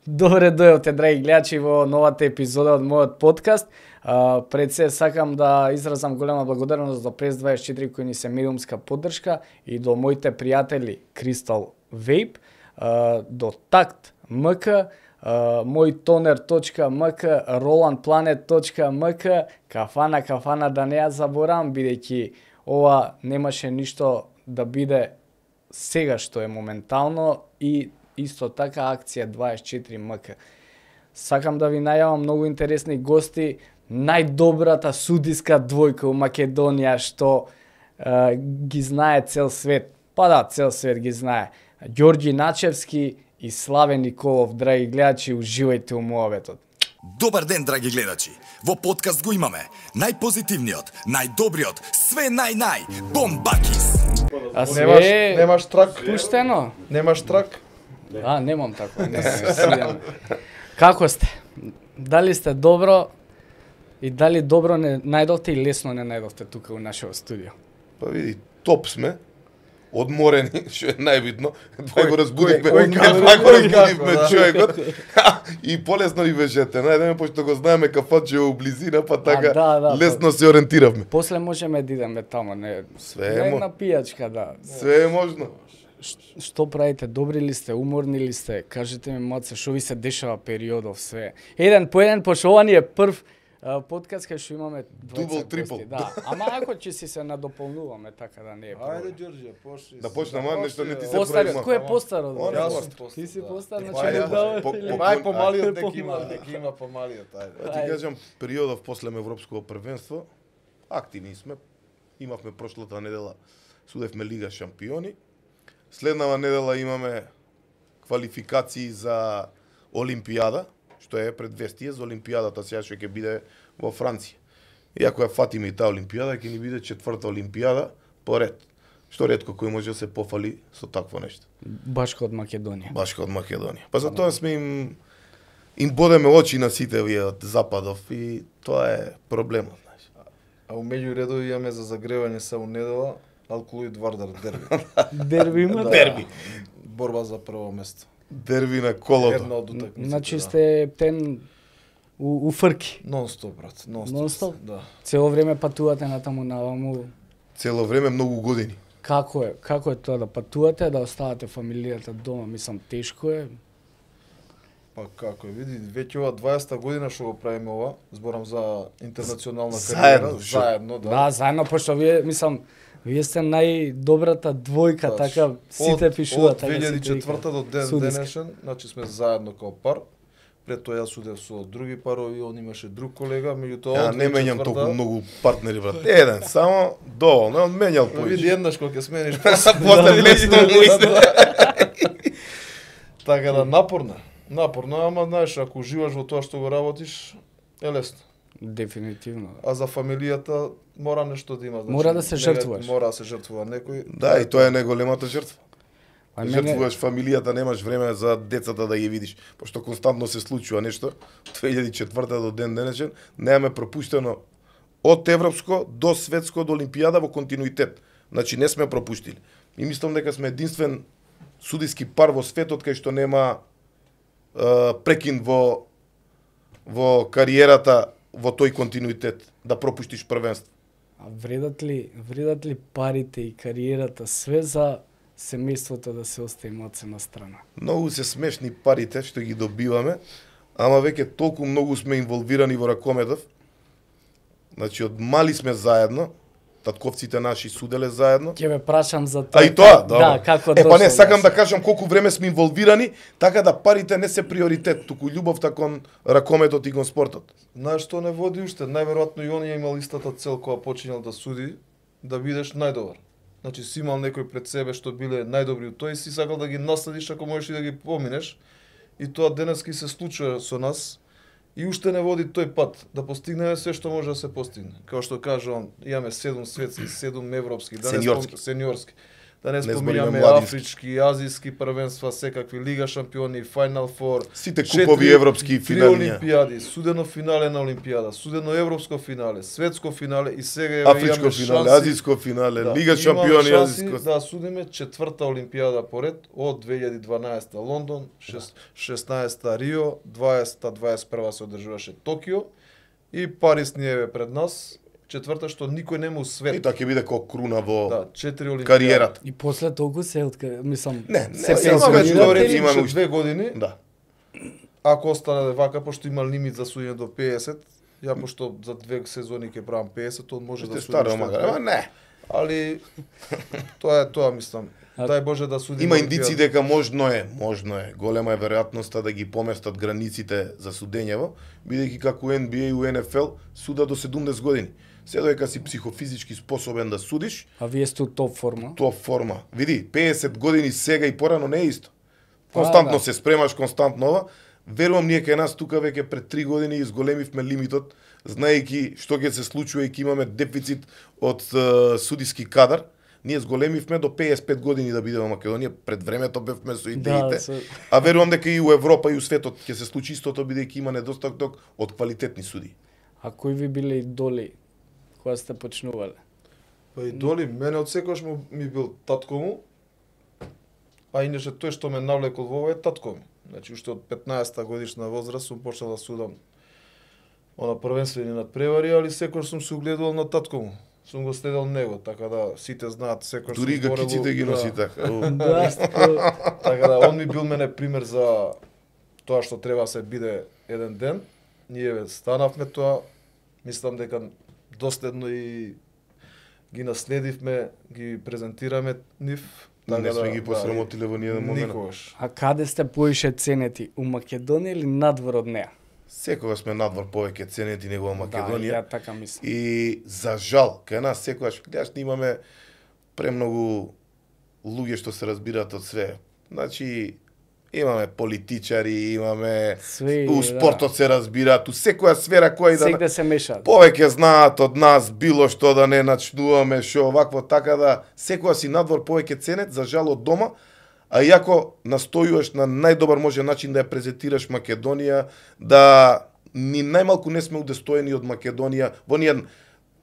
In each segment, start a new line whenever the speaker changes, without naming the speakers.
Добре дојдовте, драги гледачи, во новата епизода од мојот подкаст. Пред се сакам да изразам голема благодарност до Прес24 кои ни се медиумска поддршка и до моите пријатели Crystal Vape, до Takt MK, mojtoner.mk, rolandplanet.mk, кафана да не ја заборавам, бидејќи ова немаше ништо да биде сега што е моментално и исто така акција 24 МК. Сакам да ви најавам многу интересни гости, најдобрата судиска двојка у Македонија што ги знае цел свет. Па да, цел свет ги знае. Ѓорѓи Начевски и Славе Николов, драги гледачи, уживајте у муабетот.
Добар ден, драги гледачи. Во подкаст го имаме најпозитивниот, најдобриот, све нај, Бомбакис.
А све
Немаш трак?
пуштено?
Немаш трак?
Немам тако. Како сте? Дали сте добро и дали добро не најдовте и лесно не најдовте тука у нашето студио?
Па види, топ сме, одморени, што е најбитно. Двај го разбудивме, човекот. И полесно ни вежете, најдеме, пошто го знаеме кафаче у близина, па така лесно се ориентиравме.
После можеме да идеме тамо, не
Све е
на пијачка, да.
Све е можно.
Што правите? Добри ли сте? Уморни ли сте? Кажете ми, маце, што ви се дешава периодов све? Еден по еден, пошто ова ни е прв подкаст кај што имаме
Дубл, трипл.
Да, ама ако ќе си се надополнуваме, така да не е проблем.
Ајде, Ѓорѓе, почни.
Да почнеме, нешто не ти се
Постарот,
пројма.
кој е постарот?
Јас сум постар.
Ти си постар,
Па,
значи
ја,
не дава.
Најпомалиот дека има помалиот, ајде.
Ти кажам, периодов после Европското првенство, активни сме. Имавме прошлата недела, судевме Лига шампиони. Следнава недела имаме квалификации за Олимпијада, што е пред вестие за Олимпијадата сега што ќе биде во Франција. И ако ја фатиме и таа Олимпијада, ќе ни биде четврта Олимпијада поред. Што ретко кој може да се пофали со такво нешто.
Башка од Македонија.
Башка од Македонија. Па затоа сме им бодеме очи на сите овие од западов и тоа е проблемот, знаеш.
А у меѓуредови имаме за загревање се у недела Алкулоид Вардар дерби.
Дерби има?
Дерби.
Борба за прво место.
Дерби на колото.
Една од утакмиците.
Значи сте птен у фрки.
Нон-стоп, брат.
Нон-стоп?
Да.
Цело време патувате натаму наваму.
Цело време многу години.
Како е тоа да патувате, да оставате фамилијата дома? Мислам, тешко е.
Па како е, види, веќе ова 20-та година што го правиме ова, зборам за интернационална
Заедно,
кариера,
шо?
заедно, да.
Да, заедно, пошто вие сте најдобрата двојка,
Баш.
така сите пишуваат.
Од
така, сите
2004 до ден
судиски.
денешен, значи сме заедно као пар. Пред тоа јас судев со други парови, он имаше друг колега, меѓутоа
Ја
од
не менјам
2004-та
толку многу партнери, брат. Еден, само доволно, он менјал
Види
поише.
еднаш кога ќе смениш
После лесно му
Така да напорно, ама знаеш, ако уживаш во тоа што го работиш, е лесно.
Дефинитивно.
А за фамилијата мора нешто да има, значи.
Мора да се жртвуваш.
Мора да се жртвува некој.
Да, и тоа е најголемата жртва.
А мене-
Жртвуваш фамилијата, немаш време за децата да ги видиш, пошто константно се случува нешто. 2004 до ден денешен немаме пропуштено од европско до светско до Олимпијада во континуитет. Значи не сме пропуштили. И мислам дека сме единствен судиски пар во светот кај што нема прекин во кариерата во тој континуитет да пропуштиш првенство.
А вредат ли парите и кариерата све за семејството да се остави маце на страна?
Многу се смешни парите што ги добиваме, ама веќе толку многу сме инволвирани во ракометов. Значи од мали сме заедно, татковците наши суделе заедно.
Ќе ве прашам за тоа.
А и тоа,
Да, како
па не,
дошло,
сакам
да.
да кажам колку време сме инволвирани, така да парите не се приоритет, туку љубовта кон ракометот и кон спортот.
Знаеш што не води уште? Најверојатно и он ја имал истата цел кога почињал да суди, да бидеш најдобар. Значи си имал некој пред себе што биле најдобри од тој и си сакал да ги наследиш ако можеш и да ги поминеш. И тоа денески се случува со нас и уште не води тој пат да постигнеме се што може да се постигне. Како што кажа он, имаме 7 светски, 7 европски, да
Сениорски.
сениорски. Да не
збориме
споминаме
младински.
афрички, азиски првенства, секакви Лига шампиони, Final Four.
Сите купови европски
Три
финали.
олимпијади, судено финале на олимпијада, судено европско финале, светско финале и сега
Афричко
имаме
финале,
шанси,
азиско финале,
да,
Лига
имаме
шампиони,
шанси
азиско.
да судиме четврта олимпијада поред од 2012 Лондон, 16 Рио, 21 се одржуваше Токио и Париз ни е пред нас. Четврта што никој нема у
И
свет.
тоа ќе биде како круна во
Да, 4 олимпијади.
кариерата.
И после толку се мислам,
Не,
се
се
Имаме
Имаме
теоретски
имаме
уште
уште.
2 години.
Да.
Ако остане вака, пошто има лимит за судење до 50, ја пошто за 2 сезони ќе правам 50, он може да
Сте
суди.
старо,
уште
магар.
две.
Ама не.
Али тоа е тоа, мислам. Дај Боже да суди.
Има индици дека можно е, голема е веројатноста да ги поместат границите за судењево, бидејќи како NBA и у NFL суда до 70 години. Се додека си психофизички способен да судиш,
а вие сте у топ форма.
топ форма. Види, 50 години сега и порано не е исто. Константно
да.
се спремаш, константно ова. Верувам ние кај нас тука веќе пред 3 години изголемивме лимитот, знаејќи што ќе се случува и ќе имаме дефицит од судиски кадар. Ние зголемивме до 55 години да биде во Македонија, пред времето бевме со идеите. А верувам дека и у Европа и у светот ќе се случи истото, бидејќи има недостаток од квалитетни суди.
А кои ви биле идоли кога сте почнувале?
Па и доли, мене од секојаш ми бил татко му, а иначе тој што ме навлекол во ова е татко ми. Значи, уште од 15-та годишна возраст сум почнал да судам она првенствени надпревари, али секојаш сум се угледувал на татко му. Сум го следел него, така да сите знаат секојаш
Дури
сум зборел,
гакиците ги носи така.
Да,
Така да, он ми бил мене пример за тоа што треба да се биде еден ден. Ние станавме тоа, мислам дека доследно и ги наследивме, ги презентираме нив.
Не сме ги посрамотиле во ниеден момент.
Никогаш.
а каде сте поише ценети? У Македонија или надвор од неа?
Секогаш сме надвор повеќе ценети него во Македонија.
Да, ја така мислам.
И за жал, кај нас секогаш, гледаш, имаме премногу луѓе што се разбираат од све. Значи, имаме политичари, имаме
Сви,
у спортот се разбираат, у секоја сфера која и да
Сегде се мешаат.
повеќе знаат од нас било што да не начнуваме, шо овакво, така да секоја си надвор повеќе ценет, за жал од дома, а иако настојуваш на најдобар може начин да ја презентираш Македонија, да ни најмалку не сме удостоени од Македонија, во ниједен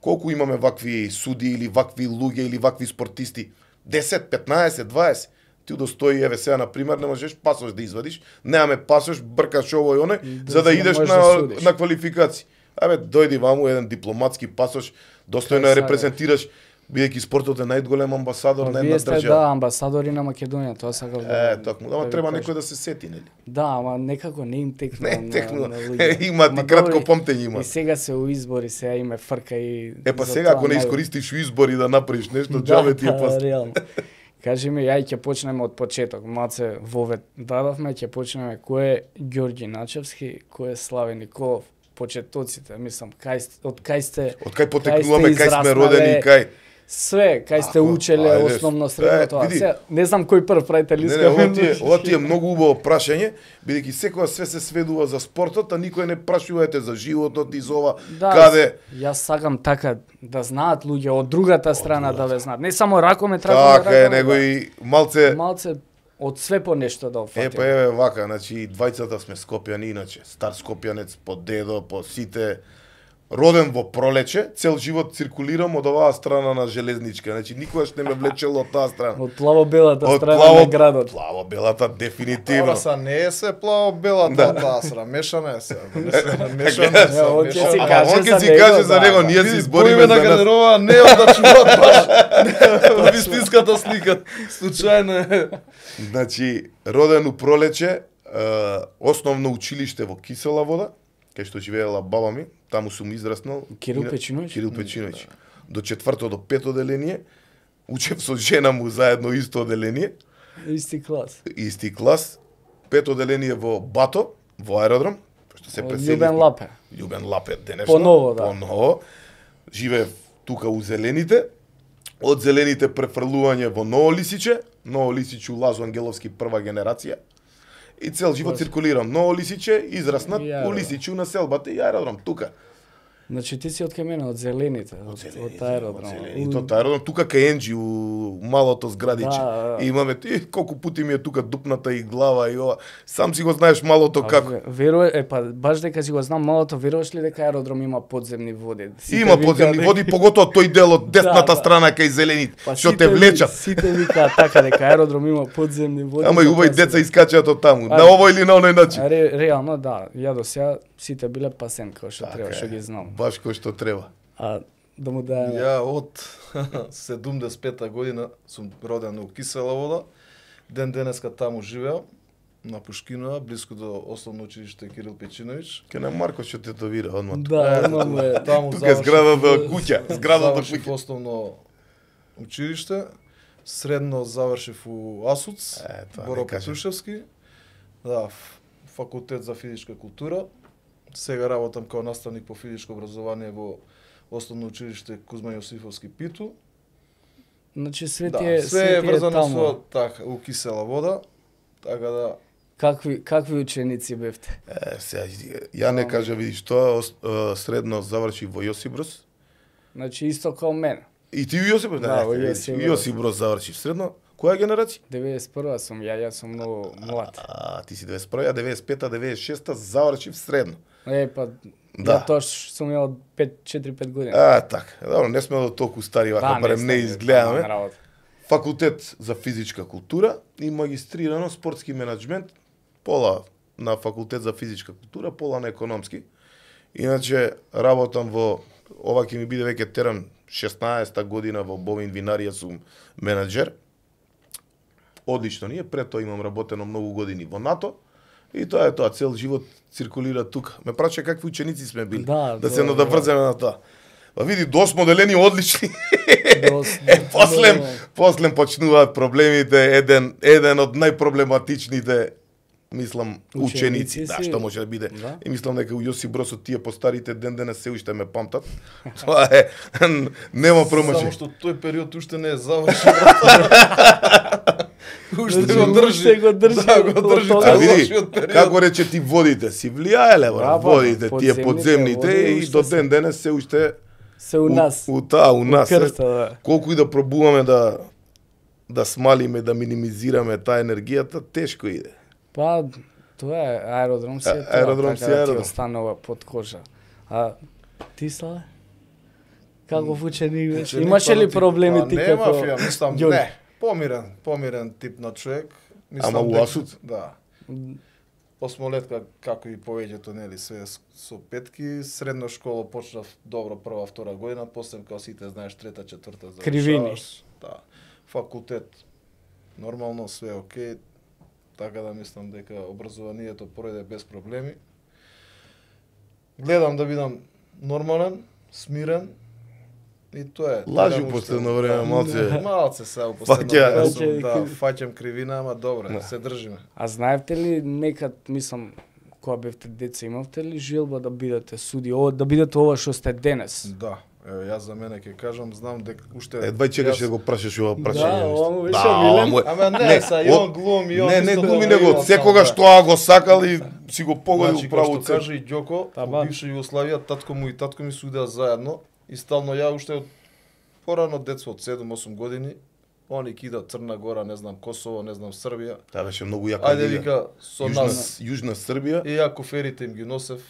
колку имаме вакви суди или вакви луѓе или вакви спортисти, 10, 15, 20, ти удостои, еве сега на пример, не можеш пасош да извадиш, немаме пасош, бркаш ово и оне, за да
не
идеш
можеш
на,
да судиш.
на квалификации. Абе, дојди ваму еден дипломатски пасош, достојно ја
Красава.
репрезентираш, бидејќи спортот е најголем амбасадор на една
Вие сте,
држава.
да, амбасадори на Македонија, тоа сакав
Токму,
да
ама
ви
треба
кажам.
некој да се сети, нели?
Да, ама некако не им текна
Не,
на,
текнува.
на луѓе.
Има ти
Ма
кратко
добри,
помтење има.
И сега се у избори, сега име фрка и...
Па
за
сега
тоа
ако не
нају-
искористиш у избори да направиш нешто, џабе ти е пас.
реално. Кажи ми, ја ќе почнеме од почеток. Маце вовет дадовме, ќе почнеме кој е Ѓорѓи Начевски, кој е Славе Николов, почетоците, мислам, од кај сте...
Од кај потекнуваме, кај сме
израснале,
родени, кај...
Све, кај сте
Ако,
учеле
ајде,
основно средно тоа.
види.
Се, не знам кој прв правите
Не,
лиска.
ова ти е многу убаво прашање, бидејќи секоја све се сведува за спортот, а никој не прашувате за животот и за ова,
Да,
каде...
Јас сакам така да знаат луѓе од другата страна да ве знаат. Не само ракомет,
Така е, него и малце...
малце од све по нешто да офатим.
Па еве вака, значи двајцата сме скопјани, иначе стар скопјанец, по дедо, по сите. Роден во пролече, цел живот циркулирам од оваа страна на железничка. Значи никогаш не ме влечело од таа страна.
Од плаво-белата
Од
страна на градот.
Плаво-белата дефинитивно.
Ора са не е се плаво-бела
Да.
таа сра, мешана е се. Не се мешана
Е, он ќе си
мешана.
каже
Он ќе
за
си
него,
каже за
да,
него,
да.
ние си
Види,
избориме
поиме
за
на
нас.
гардерова не од да чуваат баш вистинската слика. Случајно е.
Значи, роден у пролече, основно училиште во Кисела вода, кај што живеела баба ми, таму сум израснал.
Кирил Печиновиќ?
Кирил Печиновиќ. До 4-то до 5-то оделение, учев со жена му заедно исто оделение,
Исти клас.
исти клас, 5-то оделение во Бато, во аеродром, што се преселив.
Љубен Лапе.
Љубен Лапе денешно.
Поново, да.
Поново. Живеев тука у Зелените. Од Зелените префрлување во Ново Лисиче. Ново Лисиче у Лазо Ангеловски прва генерација. И цел живот циркулирам. Ново Лисиче, израснат
И
у
аеродром.
Лисиче, у населбата и аеродром, тука.
Значи ти си од кај мене, од зелените, од аеродром.
И тоа аеродром тука кај Енџи у малото зградиче.
Да.
И имаме ти колку пати ми е тука дупната и глава и ова. Сам си го знаеш малото како.
Веруваш, баш дека си го знам малото, веруваш ли дека аеродром има подземни води?
Има подземни води, поготоа тој дел од десната страна кај зелените, што те влечат.
Сите викаат така дека аеродром има подземни води.
Ама и убави деца искачаат од таму, на овој или на оној начин.
Реално да, ја до сега сите биле пасен како што треба, што ги знам.
Баш кој што треба.
А да му даеме.
Ја од 75-та година сум роден у Кисела Вода. Ден денеска таму живеам, на Пушкинова, близко до основно училиште Кирил Печиновиќ.
Ке на Марко што тетовира одма.
Да, одма е.
Таму
Тука е зградата куќа, зградата
завршив
куќа.
основно училиште, средно завршив у АСУЦ,
тоа
Боро
не кажам.
Петушевски. Да, факултет за физичка култура. Сега работам како наставник по физичко образование во Основно училиште Кузма Јосифовски Питу.
Значи све
све е врзано
таму.
со така у Кисела Вода. Така да
Какви ученици бевте?
Сега, ја не кажа, видиш, тоа средно заврши во Јосиброс.
Значи исто како мене.
И ти у Јосиброс?
Да, во
видиш,
Јосиброс.
Јосиброс заврши средно. Која генерација?
91 сум јас сум многу млад.
Ти си 91-ја, 95-та, 96-та завршив средно.
Па
Да.
ја тош сум имал 4-5 години.
Така. Добро, не сме до толку стари, вака, барем не
сте,
изгледаме.
работа.
Факултет за физичка култура и магистрирано спортски менаџмент, пола на факултет за физичка култура, пола на економски. Иначе работам во, ова ќе ми биде веќе терам 16-та година во Бовин винарија сум менаџер. Одлично ние, пред тоа имам работено многу години во НАТО. И тоа е тоа, цел живот циркулира тука. Ме прача какви ученици сме били, да се надврземе на тоа. Па види, досмо делени одлични. После почнуваат проблемите, еден од најпроблематичните, мислам, ученици, да, што може да биде. Да? И мислам дека у Јосип Бросот тие постарите ден денес се уште ме памтат. Тоа е, нема промашај.
Само што тој период уште не е завршен. Уште го држи. Да, го држи.
А види, како рече ти водите, си влијаеле, водите, тие подземните и до ден денес се уште
се у нас.
У нас. Колку и да пробуваме да смалиме, да минимизираме таа енергијата, тешко иде.
Па, тоа е аеродром си е тоа,
аеродром си
така да ти останува под кожа. А ти Славе? Како ученик беше? Имаше ли проблеми ти како?
Нема, мислам, не. Помирен тип на човек.
Ама у АСУЦ?
Да. Осмолетка, како и повеќето, нели, све со петки. Средна школа почнав добро прва, втора година, после као сите знаеш трета, четврта завршаваш.
Кривини.
Да. Факултет нормално, све окей. Така да мислам дека образованието пројде без проблеми. Гледам да бидам нормален, смирен, и тоа е.
Лажи последно време, малце.
Малце сега последно време сум, да,
Фаќа.
фаќам кривина, ама добре, се држиме.
А знаевте ли некад, мислам, кога бевте деца, имавте ли желба да бидете суди, да бидете ова што сте денес?
Да. Еве, јас за мене ќе кажам, знам дека уште...
Едвај чекаш да го прашаш ова прашање.
Да, ова му беше милен.
Ама не, са, и он глуми, и он...
Не глуми, него секогаш тоа го сакал и си го погодил право
цел. Кажа и Ѓоко, во бивша Југославија, татко му и татко ми судеа заедно, и стално ја уште од порано детство, од 7-8 години, они кида Црна Гора, не знам Косово, не знам Србија.
Таа беше многу јака.
Ајде вика со нас.
Јужна Србија.
И ја коферите им ги носев.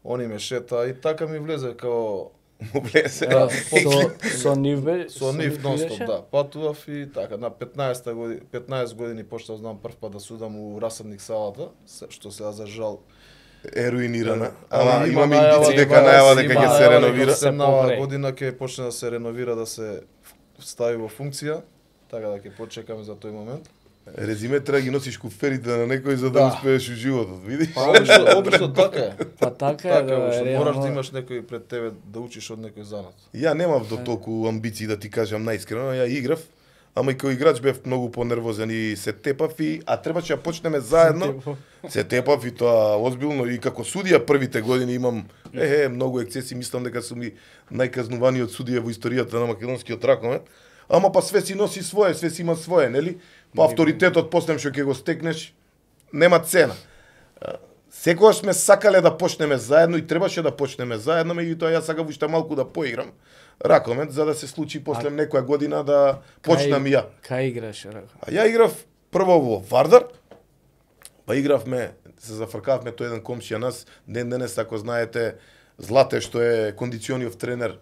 Они ме шета и така ми влезе као
Со нив бе?
Со нив нонстоп, да. Патував и така, на 15 години почнав знам прв пат да судам у расадник салата, што сега за жал
е руинирана. Ама имаме индици дека најава дека ќе се реновира.
7 година ќе почне да се реновира, да се стави во функција, така да ќе почекаме за тој момент.
Резиме треба ги носиш куферите на некој за да успееш у животот, видиш?
Обично така е.
Па така е,
да, мораш да имаш некој пред тебе да учиш од некој занат.
Ја немав до толку амбиции да ти кажам наискрено, ја играв, ама и кој играч бев многу понервозен и се тепав и а требаше да почнеме заедно. Се тепав и тоа озбилно и како судија првите години имам многу ексцеси, мислам дека сум и најказнуваниот судија во историјата на македонскиот ракомет. Ама па све си носи свое, све си има свое, нели? Па авторитетот после што ќе го стекнеш нема цена. Секогаш сме сакале да почнеме заедно и требаше да почнеме заедно, меѓутоа јас сакав уште малку да поиграм ракомет за да се случи после некоја година да почнам и ја.
Кај играш ракомет?
А ја играв прво во Вардар, па игравме, се зафркавме тој еден комшија нас, ден денес ако знаете Злате што е кондициониов тренер,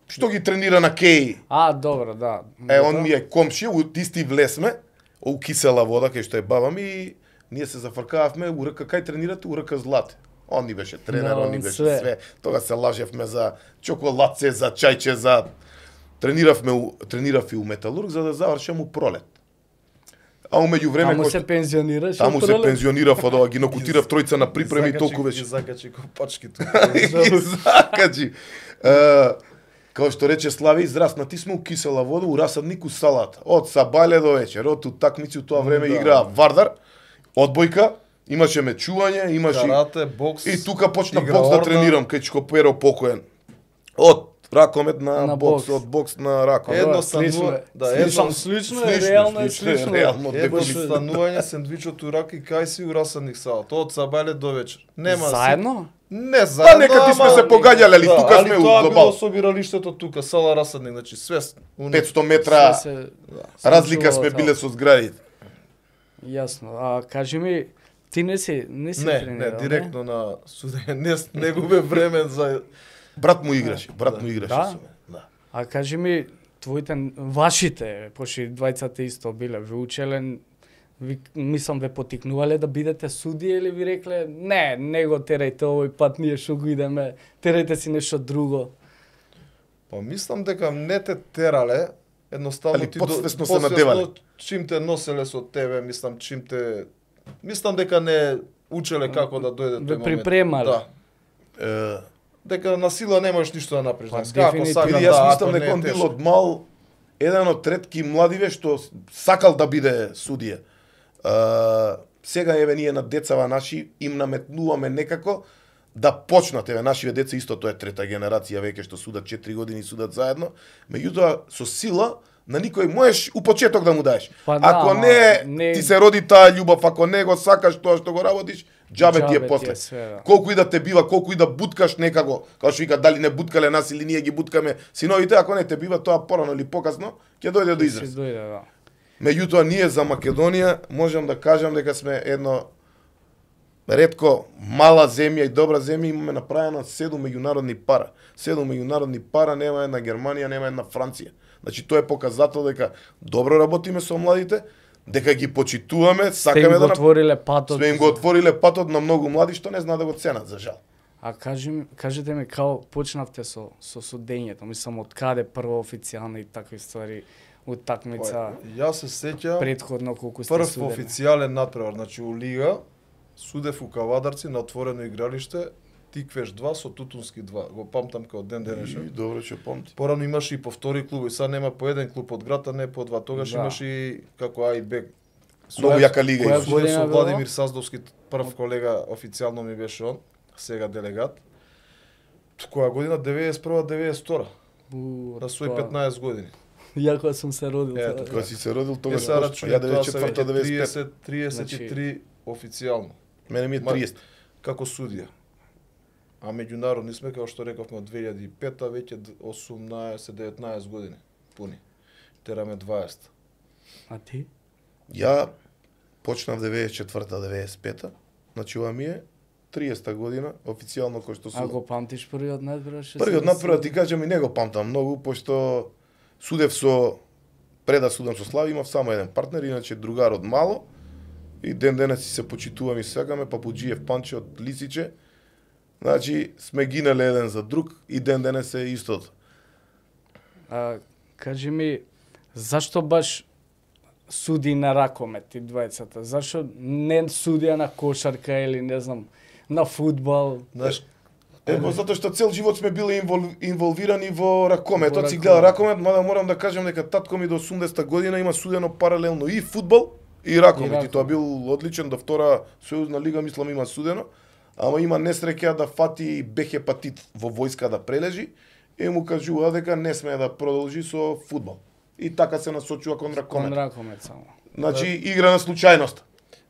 што ги тренира на Кеј.
А, добро, да.
Он ми е комшија, од исти влесме, у кисела вода кај што е баба ми и ние се зафркававме, урека кај тренирате, урека Злате. Он ни беше тренер, он ни беше све. Тога се лажевме за чоколадце, за чајче, за тренирав и у Металург за да завршам у Пролет. А умеѓу време
Таму се пензионираш?
Таму се пензионирав, од ова ги нокутирав тројца на припреми толку беше.
Закачи копачки тука.
Закачи. Као што рече Слави, израснати сме у кисела вода, у расадник у салата. Од сабајле до вечер, од утакмици у тоа време играа Вардар, одбојка, имаше мечување, имаше
карате, бокс.
И тука почна бокс да тренирам кај Чко Перо покоен. Од ракомет на бокс, од бокс на ракомет.
Едноставно,
слично е, реално е слично.
Едноставнување сендвичот рак и кај си у расадник салата, од сабајле до вечер. Нема
заедно?
Не заедно.
Па нека ти сме се погаѓале, али тука сме у
глобал. Тоа било собиралиштето тука, сала расадник, значи све
500 метра разлика сме биле со зградите.
Јасно. А кажи ми, ти не си тренирал?
Не, директно на судење. Не губе време за
брат му играше
да?
со мене. Да.
А кажи ми, вашите, пошли двајцата исто биле, ви учеле, мислам ве потикнувале да бидете судија или ви рекле, не го терајте овој пат, ние шо го идеме, терајте си нешто друго?
Па мислам дека не те терале, едноставно
ти подсвесно се надевале.
Чим те носеле со тебе, мислам дека не учеле како да дојде тој момент.
Припремале.
Да. Дека на сила не можеш ништо да направиш.
Како
сакам
јас мислам дека он бил од мал еден од ретки младиве што сакал да биде судија. Сега еве ние на децава наши им наметнуваме некако да почнат, еве нашиве деца исто тоа е трета генерација веќе што судат 4 години судат заедно, меѓутоа со сила на никој можеш у почеток да му даеш. Ако не ти се роди таа љубов, ако не го сакаш тоа што го работиш, џабе ти е после. Колку и да те бива, колку и да буткаш некако, како што вика дали не буткале нас или ние ги буткаме синовите, ако не те бива тоа порано или покасно ќе дојде до израз.
Да.
Меѓутоа ние за Македонија можам да кажам дека сме едно ретко мала земја и добра земја, имаме направено 7 меѓународни пара. 7 меѓународни пара, нема една Германија, нема една Франција. Значи тоа е показател дека добро работиме со младите, дека ги почитуваме, сакаме да
сме
им го отвориле патот на многу млади што не знаат да го ценат, за жал.
А кажете ми како почнавте со судењето, мислам од каде прво официјално и такви ствари утакмица.
Јас се сеќам
предходно колку сте
прв
судени.
официјален натпревар, значи у лига судев у Кавадарци на отворено игралиште, Тиквеш 2 со Тутунски 2. Го памтам као ден денешен.
Добро ќе памти.
Порано имаше и по втори клуб, и сега нема по еден клуб од град, а не по два. Тогаш имаше и како А и Б.
Многу јака лига.
Која година
со
било?
Владимир Саздовски, прв колега, официјално ми беше он, сега делегат. Која година? 91-92. На свој 15 години.
Јако сум се родил.
Ето,
Кога си се родил тогаш,
Сега
ја 94-95.
33 официјално.
Мене ми е 30.
Како судија. А меѓународни сме, како што рековме, од 2005-та, веќе 18-19 години пуни. Тераме 20.
А ти?
Ја почнав 94-95-та, значи ова ми е 30-та година, официјално кој што судам.
А го памтиш првиот надпревар?
Првиот надпревар ти кажам и не го памтам многу, пошто судев пред да судам со Слави, имав само еден партнер, иначе другар од мало, и ден денес си се почитувам и сакаме, Папуџиев Панче од Лисиче. Значи, сме гинале еден за друг и ден денес е истото.
Кажи ми, зашто баш суди на ракомет ти двајцата? Зашто не судија на кошарка или не знам, на фудбал?
Знаеш,
Затоа што цел живот сме биле инволвирани во ракомет. Од си гледа ракомет, мада морам да кажам дека татко ми до 80-та година има судено паралелно и фудбал и ракомет. И тоа бил одличен до втора сојузна лига, мислам има судено. Ама има несреќа да фати Б хепатит во војска да прележи и му кажува дека не смее да продолжи со фудбал. И така се насочува кон ракомет.
Кон ракомет само.
Значи игра на случајност.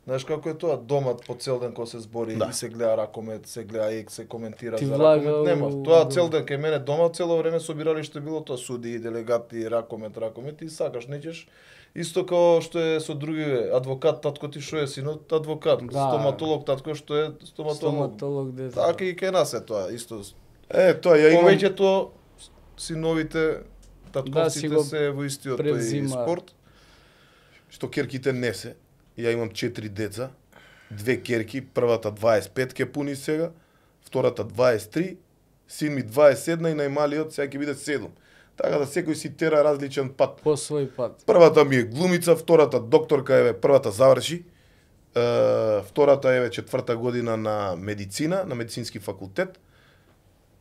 Знаеш како е тоа? Домат по цел ден кога се збори
Да.
и се гледа ракомет, се гледа ек, се коментира
Ти
за
влага
ракомет. Нема.
у-
Тоа цел ден кај мене дома, цело време собиралиште било тоа суди, делегати, ракомет и сакаш, неќеш. Исто како што е со други адвокат, татко ти што е синот, адвокат,
Да.
стоматолог, татко што е стоматолог.
Стоматолог де.
Така и кај нас е тоа, исто.
Тоа ја имам.
Повеќето синовите, татковците
си го
се во истиот тој
превзима.
спорт.
Што керките не се. Ја имам 4 деца, 2 керки, првата 25 ке пуни сега, втората 23, син ми 21 и најмалиот сега ќе биде 7. Така да секој си тера различен пат.
По свој пат.
Првата ми е глумица, втората докторка, еве првата заврши, втората еве 4-та година на медицина, на медицински факултет.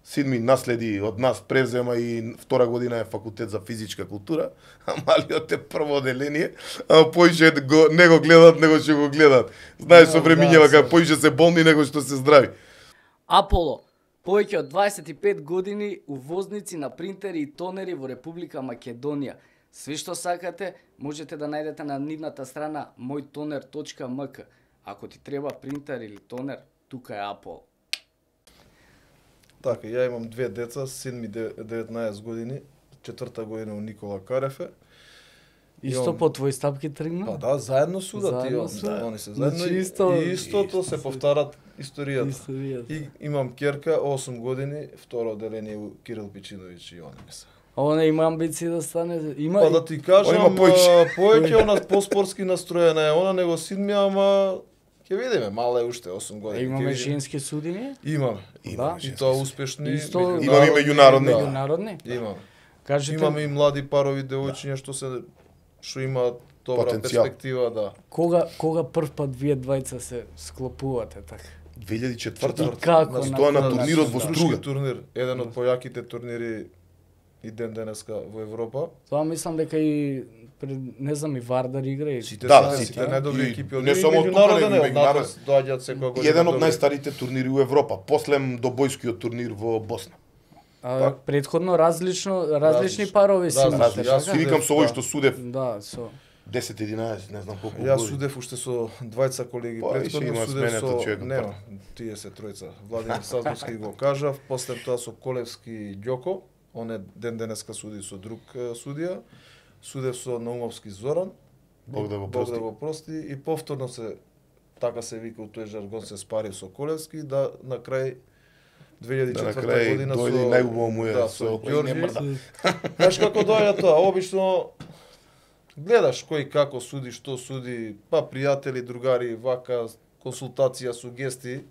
Син ми наследи од нас, превзема и втора година е факултет за физичка култура, а малиот е прво оделение, а поише не го гледат, него ќе го гледат. Знаеш, со времињава,
да,
кога поише се болни, него што се здрави.
Аполо, повеќе од 25 години увозници на принтери и тонери во Република Македонија. Све што сакате, можете да најдете на нивната страна mojtoner.mk. Ако ти треба принтер или тонер, тука е Аполо.
Така, ја имам 2 деца, син ми 19 години, 4-та година у Никола Карефе.
Исто
Имам-
по твои стапки тргна?
Па да, заедно судат и
Заедно
он,
судат.
да, они се заедно
Значи
и истото се повтарат историјата.
Историјата.
И имам керка 8 години, второ оделение у Кирил Пичиновиќ и они ми се.
А она има амбиции да стане... Има...
Па да ти кажам,
Он има
повеќе она по-спортски настроена е она него син ми, ама ќе видиме, мала е уште 8 години. ќе
Имаме
видиме.
женски судини?
Имаме.
Да.
И тоа успешни.
Исто-
Имаме и меѓународни.
Да.
Меѓународни?
Имаме.
Кажете,
Имаме и млади парови девојчиња што имаат добра
Потенцијал.
перспектива, да.
кога прв пат вие двајца се склопувате така?
2004-та.
И како?
Значи, тоа на
кој
турнирот во
начин?
Струга.
Турнир, еден од појаките турнири и ден денеска во Европа.
Тоа мислам дека и не знам и Вардар игра и
Сите
Да,
се
сите.
најдобри
И
екипи од
не само од тука,
меѓународен
него
е,
и
од
меѓународен.
нас доаѓаат секоја година.
Еден од
добри.
најстарите турнири у Европа, послем добојскиот турнир во Босна.
предходно различни
Различни.
парови си
Различни.
имате,
Јас
Ти
така?
викам со овој
да.
што судев
Да, со
10-11, не знам колку
Јас
години.
судев уште со двајца колеги
Па,
претходно,
има
судев
сменето
со
човек,
нема, тие се тројца. Владимир Сазовски го кажав, после тоа со Колевски Ѓоко, он е ден денеска суди со друг судија. Судев со Наумовски Зоран,
Бог да го
Бог
прости.
да го прости и повторно се така се вика у тој жаргон се спарив со Колевски да на крај 2004
Да, на крај
година
дојде и најубаво му е
да,
со
со
кој не мрда.
Ѓорѓи. Знаеш како доаѓа тоа? Обично гледаш кој како суди, што суди, па пријатели, другари, вака, консултација, сугестии.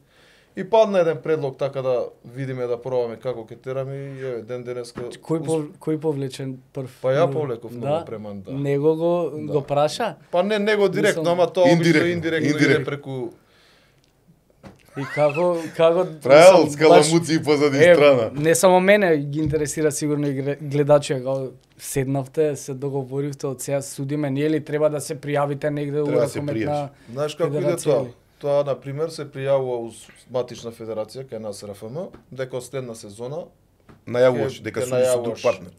И падна еден предлог така да видиме да пробаме како ќе тераме и еве ден денеска.
кој повлечен прв?
Па ја повлеков
Да?
многу преман, да.
Него го праша?
Па не него директно,
Мислам,
ама тоа обично
индиректно,
индиректно иде
индиректно.
преку.
И како
Правил
мислам,
скаламуци позади страна.
Не само мене ги интересира сигурно и гледачи, како седнавте, се договоривте од сега судиме, ние ли треба да се пријавите негде
Треба да се
ракометна
пријавиш.
Знаеш како иде
федерација
тоа?
или?
Тоа, на пример, се пријавува у матична федерација кај нас РФМ, дека од следна сезона
Најавуваш
ќе-
дека
ќе
судиш со друг
најавуваш.
партнер.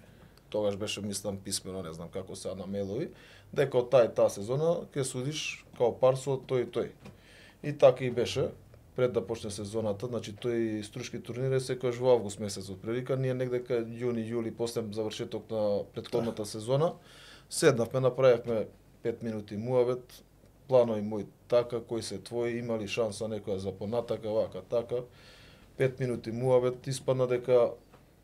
Тогаш беше мислам писмено, не знам како сега на мейлови, дека од таа сезона ќе судиш као пар со тој и тој. И така и беше пред да почне сезоната, значи тој струшки турнир е секојаш во август месец отприлика, ние негде кај јуни, јули после завршеток на претходната сезона седнавме, направивме 5 минути муавет, планови мој така, кои се твои, имали шанса некоја за понатака, вака, така. 5 минути муавет, испадна дека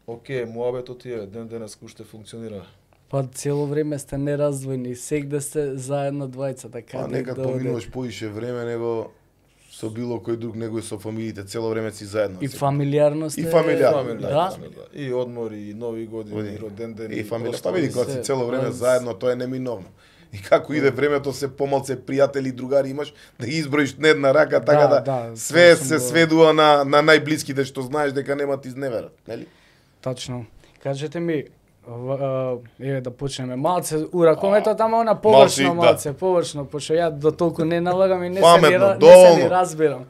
окей, муабетот е ден денеска уште функционира.
Па цело време сте нераздвојни, сегде сте заедно двајца, така
Па некад поминуваш поише време него со било кој друг, него и со фамилиите, цело време си заедно.
И фамилиарно сте.
И фамилиарно,
Фамилија,
да.
фамилија. И одмори, и нови години, и роден ден.
И фамилија,
просто
па види кога си
се-
цело време
па,
заедно, тоа е неминовно. И како иде времето, се помалце пријатели и другари имаш, да ги изброиш на една рака, така да, све
точно
се
го-
сведува на најблиските што знаеш дека нема ти изневерат, нели?
Точно. Кажете ми, еве да почнеме малце уракометот, ама она површно
малце, да.
малце, површно, пошто ја до толку не налагам и не
Паметно,
не се ни
долно.
разбирам.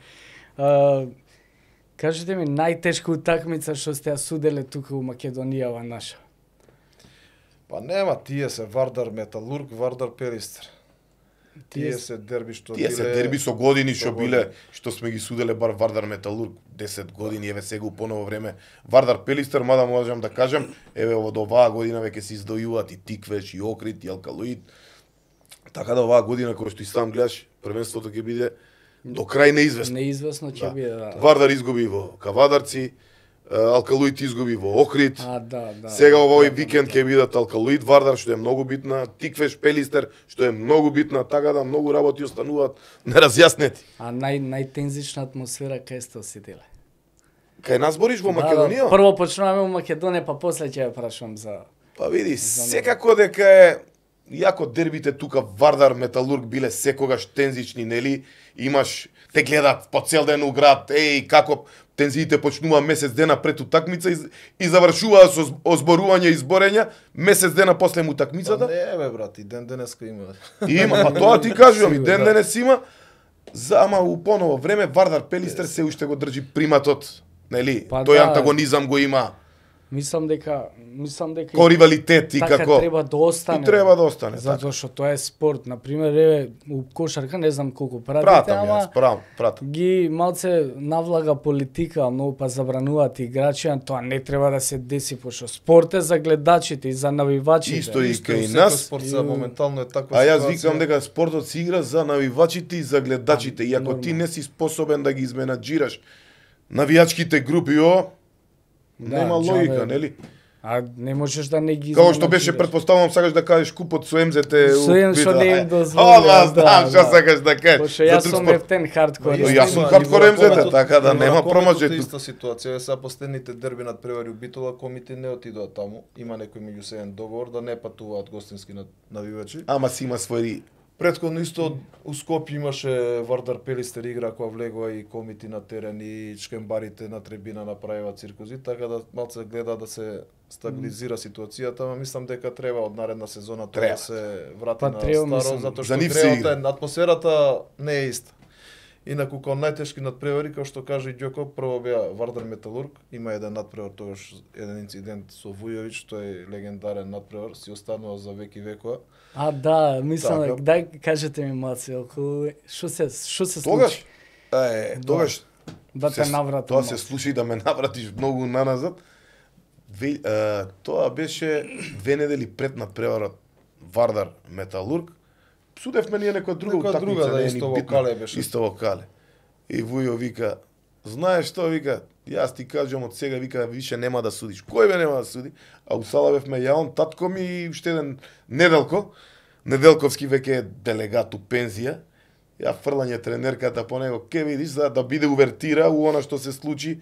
Кажете ми најтешка утакмица што сте ја суделе тука у Македонијава наша.
Па нема, тие се Вардар Металург, Вардар Перистер. Тие се дерби што
Тие се дерби со години што биле, што сме ги суделе бар Вардар Металург 10 години, еве сега поново време Вардар Пелистер, мада можам да кажам, еве од оваа година веќе се издојуваат и Тиквеш, и Окрит, и Алкалоид. Така да оваа година кој што и сам гледаш, првенството ќе биде до крај неизвестно.
Неизвестно ќе биде, да.
Вардар изгуби во Кавадарци, Алкалоид изгуби во Окрит.
Да.
Сега овој викенд ќе бидат Алкалоид Вардар, што е многу битна, Тиквеш Пелистер, што е многу битна, така да многу работи остануваат неразјаснети.
А најтензична атмосфера кај сте осетиле?
Кај нас бориш во Македонија?
Прво почнуваме во Македонија, па после ќе ја прашам за...
Па види, секако дека е јако дербите тука Вардар Металург биле секогаш тензични, нели? Имаш те гледат по цел ден у град, како тензиите почнува месец дена пред утакмица и завршува со озборување и зборења месец дена после утакмицата.
Па не бе брат, и ден денеска има.
Има, па тоа ти кажувам, и ден денес има. Ама у поново време Вардар Пелистер се уште го држи приматот, нели?
Па
Тој
да.
антагонизам го има.
Мислам дека
Ко ривалитет и
така
како
треба да остане.
И треба да остане.
Затоа што тоа е спорт. На пример, еве у кошарка не знам колку пратите,
Пратам
ама
јас, пратам.
ги малце навлага политика, многу па забрануваат играчи, а тоа не треба да се деси, пошто спорт е за гледачите и за навивачите.
Исто и кај
Секој
нас.
спорт сега моментално е таква
А јас
ситуација.
викам дека спортот се игра за навивачите и за гледачите. И ако ти
нормално.
не си способен да ги изменаджираш навијачките групи, нема
џабе.
логика, нели?
А не можеш да не ги
Како што беше
изменаджираш.
предпоставувам, сакаш да кажеш купот со МЗТ.
Со ем што не им дозволува,
Ова знам што сакаш да кажеш.
Пошто јас
За друг
сум
спорт.
ефтен хардкор.
Ма,
јас сум
има,
хардкор
и во
МЗТ,
ракометот-
така да
и во
нема
ракометот
промажи
е
тук.
Иста ситуација, сега последните дерби над превари у Битола, комите не отидоа таму. Има некој меѓу се договор да не патуваат гостински навивачи.
Ама си има своји.
Претходно исто у Скопје имаше Вардар Пелистер игра која влегува и комити на терен и чкембарите на трибина направива циркузи, така да малце гледа да се стабилизира ситуацијата, ама мислам дека треба од наредна сезона тоа
Треба.
да се врати
Па
на
треба,
старо,
мислам.
затоа
За
што
нив се
греот
игра.
е, атмосферата не е иста. Инаку као најтешки надпревари, како што каже и Ѓоко, прво беа Вардар Металург, има еден надпревар, тогаш еден инцидент со Вујовиќ, тој е легендарен надпревар, си останува за веки векова.
А да, мислам,
Така.
дај кажете ми малце околу што се
Тогаш,
случи?
тогаш
Да те наврати.
Тоа се случи да ме навратиш многу наназад. Тоа беше 2 недели пред надпреварот Вардар Металург. Судевме ние некоја друга
Некоја
утакмица,
друга, да,
не е ни
исто во
битно.
Кале беше.
Исто во Кале. И Вујо вика, знаеш што, вика, јас ти кажам од сега, вика, више нема да судиш. Кој бе нема да суди? А у сала бевме ја, татко ми и уште еден Неделко. Неделковски веќе е делегат у пензија. Ја фрлање тренерката по него, ке видиш, за да биде увертира у она што се случи.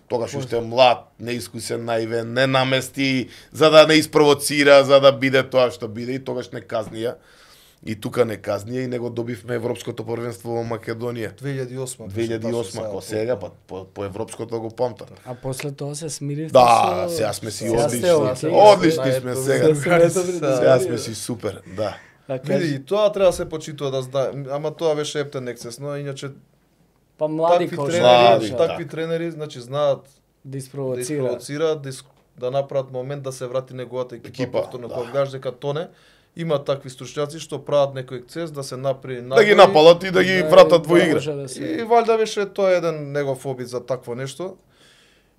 Тогаш уште млад, неискусен, наивен, не намести, за да не испровоцира, за да биде тоа што биде, и тогаш не казнија. И тука не казнија и него добивме Европското првенство во Македонија.
2008.
2008, ко сега, па по европското го памтам.
А после тоа се смиривте
Да,
со...
сега сме си
Сега сте
одлични.
окей.
Одлични сме сега. Сега сме
си.
си супер, да.
А
Види,
кажи,
и тоа треба да се почитува да знае, ама тоа беше ептен ексесно, иначе
па млади
такви
кој
Млади,
тренери,
да.
такви тренери, значи знаат
да
да
испровоцира.
испровоцираат, да направат момент да се врати неговата екипа
Екипа,
повторно,
да.
кога гледаш дека тоне. Има такви стручњаци што прават некој ексцес да се направи
Да ги напалат и да ги вратат во игра.
може да се-
И валјда беше тоа еден негов обид за такво нешто.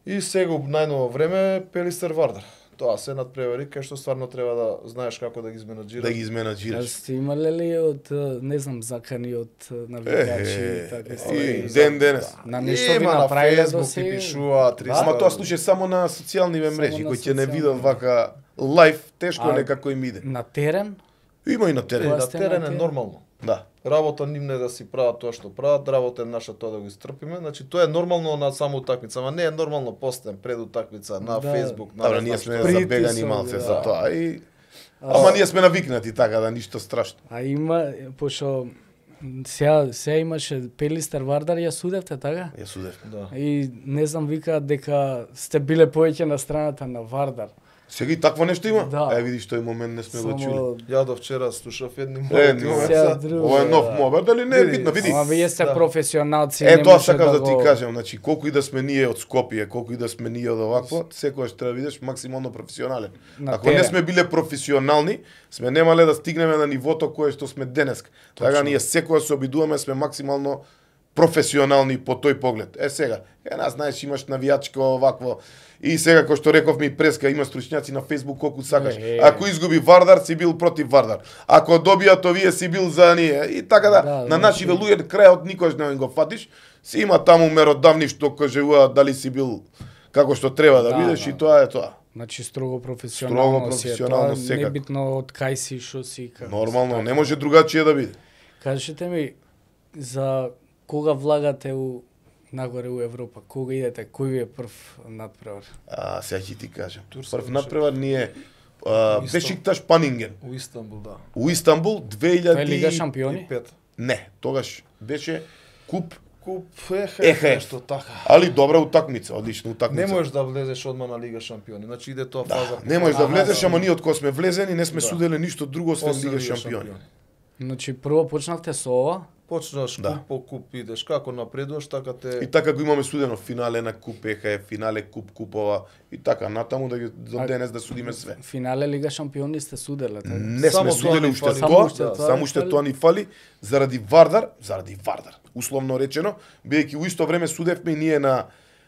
И сега у најново време Пелистер Вардар. Тоа се надпревари кај што стварно треба да знаеш како да ги изменаџираш.
Да ги
А
изменаџираш.
сте имале ли од, не знам, закани од навигачи и така
И
стvari?
ден денес.
На нешто ви
Има на
направиле
Facebook
до сега?
и пишуваат.
Ама тоа случи само на социјалниве
Само
мрежи,
на
кои ќе не
социјални.
видат вака лайф, тешко
А-
некако им иде.
На терен?
Има и на терен.
Тоа
На
сте
терен
на
е
терен.
нормално.
Да.
Работа нивна е да си прават тоа што прават, работа е наша тоа да го истрпиме. Значи тоа е нормално на само утакмица, ама не е нормално постен пред утакмица на
Да.
Facebook, на
Добро,
не
ние
знам
сме
што.
Притисок,
забегани малце
да.
за тоа и ама ние сме навикнати така да ништо страшно.
А има, пошто сега имаше Пелистер Вардар, ја судевте, така?
Ја судев.
Да.
И не знам, викаат дека сте биле повеќе на страната на Вардар.
Сега и такво нешто има?
Да.
Видиш, тој момент не сме го чули.
Само
Ја до вчера слушав едни
не,
сега друго.
Ова е нов
Да.
мобил, дали не е
Види,
битно, види.
Ама вие сте
Да.
професионалци,
Е,
не
тоа
може
сакав да ти
го...
кажам, значи колку и да сме ние од Скопје, колку и да сме ние од овакво, секогаш треба да бидеш максимално професионален.
На
Ако не
терен.
сме биле професионални, сме немале да стигнеме на нивото кое што сме денес. Така ние секогаш се обидуваме сме максимално професионални по тој поглед. Сега, нас знаеш имаш навијачка овакво и сега кој што реков ми преска има стручњаци на Facebook колку сакаш. Ако изгуби Вардар си бил против Вардар. Ако добијат овие си бил за ние и така да,
Да,
на нашиве луѓе крајот никош не го фатиш. Си има таму меродавни што кажуваат дали си бил како што треба да бидеш и тоа е тоа.
Значи строго професионално си е
професионално
тоа,
секако.
небитно од кај си, шо си, како.
Нормално, не може другачие да биде.
Кажете ми, за кога влагате нагоре у Европа? Кога идете? Кој ви е прв надпревар?
Сега ќе ти кажам.
Турска
Прв
беше.
надпревар ние
Исто.
Бешикташ Панинген.
У Истанбул, да.
У Истанбул
Тоа е Лига
2000
шампиони?
И пет.
Не, тогаш беше куп,
Куп
ЕХФ.
нешто така.
али добра утакмица, одлична утакмица.
Не можеш да влезеш одма на Лига шампиони. Значи иде тоа фаза.
Не можеш да
Аха,
влезеш,
да.
ама ние од кога сме влезени не сме
Да.
суделе ништо друго освен
Освен
Лига шампиони.
Значи прво почнавте со ова,
Почнаш
Да.
куп по куп идеш, како напредуваш, така те
И така го имаме судено финале на куп ЕХФ, финале куп купова и така натаму да ги до
А-
денес да судиме све.
финале Лига шампиони сте суделе, така?
Не
Само
сме
тоа
судели
ни
уште
фали.
Само
тоа,
уште тоа
само
ни
уште
фали.
тоа ни фали заради Вардар, условно речено, бидејќи у исто време судевме и ние на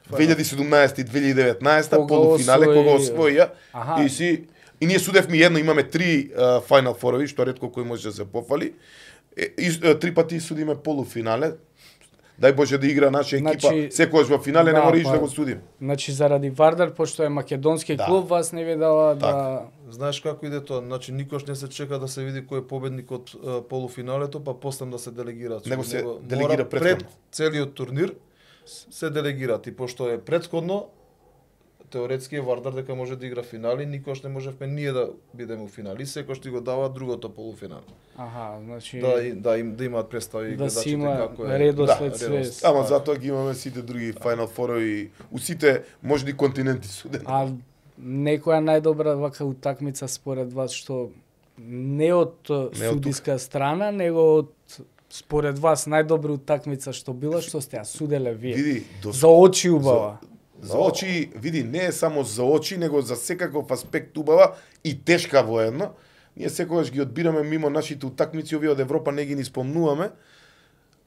2017 и 2019
Кога
полуфинале
освои-
кога освоија
Аха.
и ние судевме едно, имаме 3 Final Four-ови, што ретко кој може да се пофали. Три пати судиме полуфинале. Дај Боже да игра наша екипа
Значи,
секогаш во финале, не
да,
мора
па-
да го судим.
Значи заради Вардар, пошто е македонски
Да.
клуб, вас не ви дава да...
знаеш како иде тоа, значи никош не се чека да се види кој е победник од полуфиналето, па после да се делегира.
Него се
Мора
делегира
пред
претходно.
целиот турнир се делегираат и пошто е претходно теоретски е Вардар дека може да игра финали, никош не можевме ние да бидеме у финали, секој што го дава другото полуфинал.
Аха, значи...
Да имаат представи
Да си
гледачите
има
како е.
редослед
Да,
све.
редослед.
Ама затоа ги имаме сите други Final Four-ови, у сите можни континенти судени.
А некоја најдобра вака утакмица според вас што не од судиска страна, него од според вас најдобра утакмица што била, што сте ја суделе вие?
Види, до
За очи убава.
За очи, види, не е само за очи, него за секаков аспект убава и тешка воедно. Ние секогаш ги одбираме мимо нашите утакмици, овие од Европа не ги ни спомнуваме.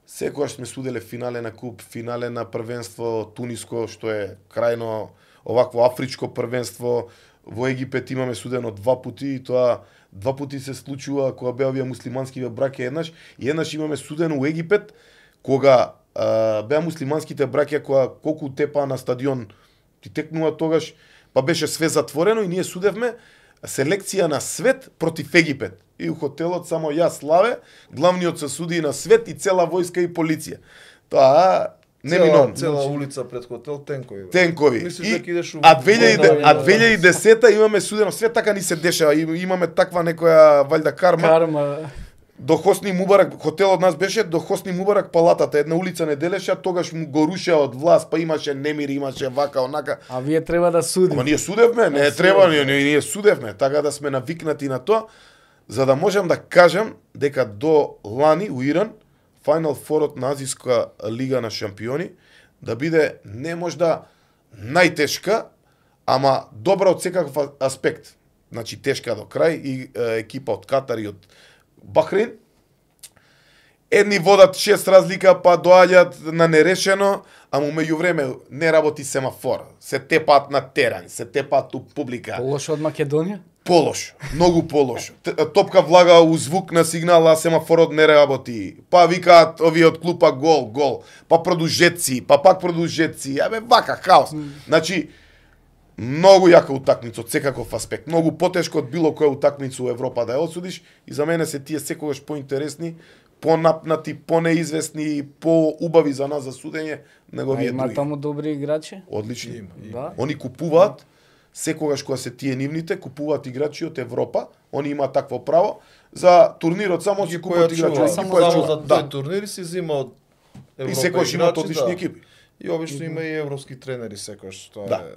Секогаш сме суделе финале на куп, финале на првенство туниско, што е крајно овакво афричко првенство. Во Египет имаме судено 2 пати и тоа 2 пати се случува кога беа овие муслиманскиве браќа еднаш и еднаш имаме судено у Египет кога беа муслиманските браќа која колку тепаа на стадион ти текнува тогаш, па беше све затворено и ние судевме селекција на свет против Египет. И у хотелот само јас Славе, главниот се суди на свет и цела војска и полиција. Тоа неминовно.
Цела улица пред хотел тенкови.
Тенкови.
Мислиш
И,
дека идеш у
а
војна,
2010 имаме судено, све така ни се дешава, имаме таква некоја валјда
Карма.
До Хосни Мубарак, хотелот нас беше до Хосни Мубарак палатата, една улица не делеше, а тогаш му го рушеа од власт, па имаше немир, имаше вака, онака.
А вие треба да судите.
Ама ние судевме, не треба, ние судевме, така да сме навикнати на тоа, за да можам да кажам дека до лани у Иран, Final Four-от на Азиска лига на шампиони, да биде не можда најтешка, ама добра од секаков аспект. Значи тешка до крај и екипа од Катар и од Бахрейн. Едни водат 6 разлика, па доаѓаат на нерешено, ама меѓу време не работи семафор. Се тепаат на терен, се тепаат у публика.
Полошо од Македонија?
Полош, многу полош. Топка влага у звук на сигнал, а семафорот не работи. Па викаат овие од клупа гол, гол. Па продужеци, па пак продужеци. Абе, вака, хаос. Значи, многу јака утакмица од секаков аспект. Многу потешко од било која утакмица у Европа да ја осудиш. И за мене се тие секогаш поинтересни, понапнати, понеизвестни, поубави за нас за судење, него
А
вие
има
други.
таму добри играчи?
Одлични.
Да.
Они купуваат, секогаш кога се тие нивните, купуваат играчи од Европа, они имаат такво право, за турнирот само
Ги
си купуваат играчи.
појачуваат,
само
само
појачуваат,
за
да.
тој турнир си зима од Европа.
И секогаш имаат
играчи,
одлични
да.
екипи.
И обично има и европски тренери секогаш, тоа
Да.
е.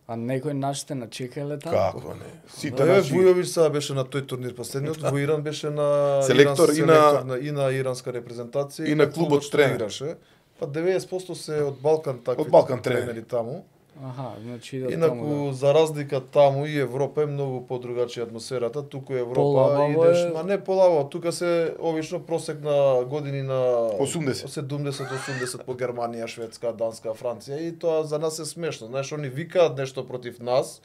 А некој нашите начекале таму?
Како не? Сите
Еве
наши
Бујович сега беше на тој турнир последниот, во Иран беше на
Селектор
и на иранска репрезентација
и на клубот тренер.
тренираше. Па 90% се од Балкан такви.
Од Балкан тренери.
тренери таму.
Аха, значи да
Инаку
таму
за разлика таму и Европа е многу подругачија атмосферата, туку Европа
Полабаво
идеш,
е.
ма не полаво, тука се обично просек на години на
80.
70-80 по Германија, Шведска, Данска, Франција и тоа за нас е смешно. Знаеш, они викаат нешто против нас.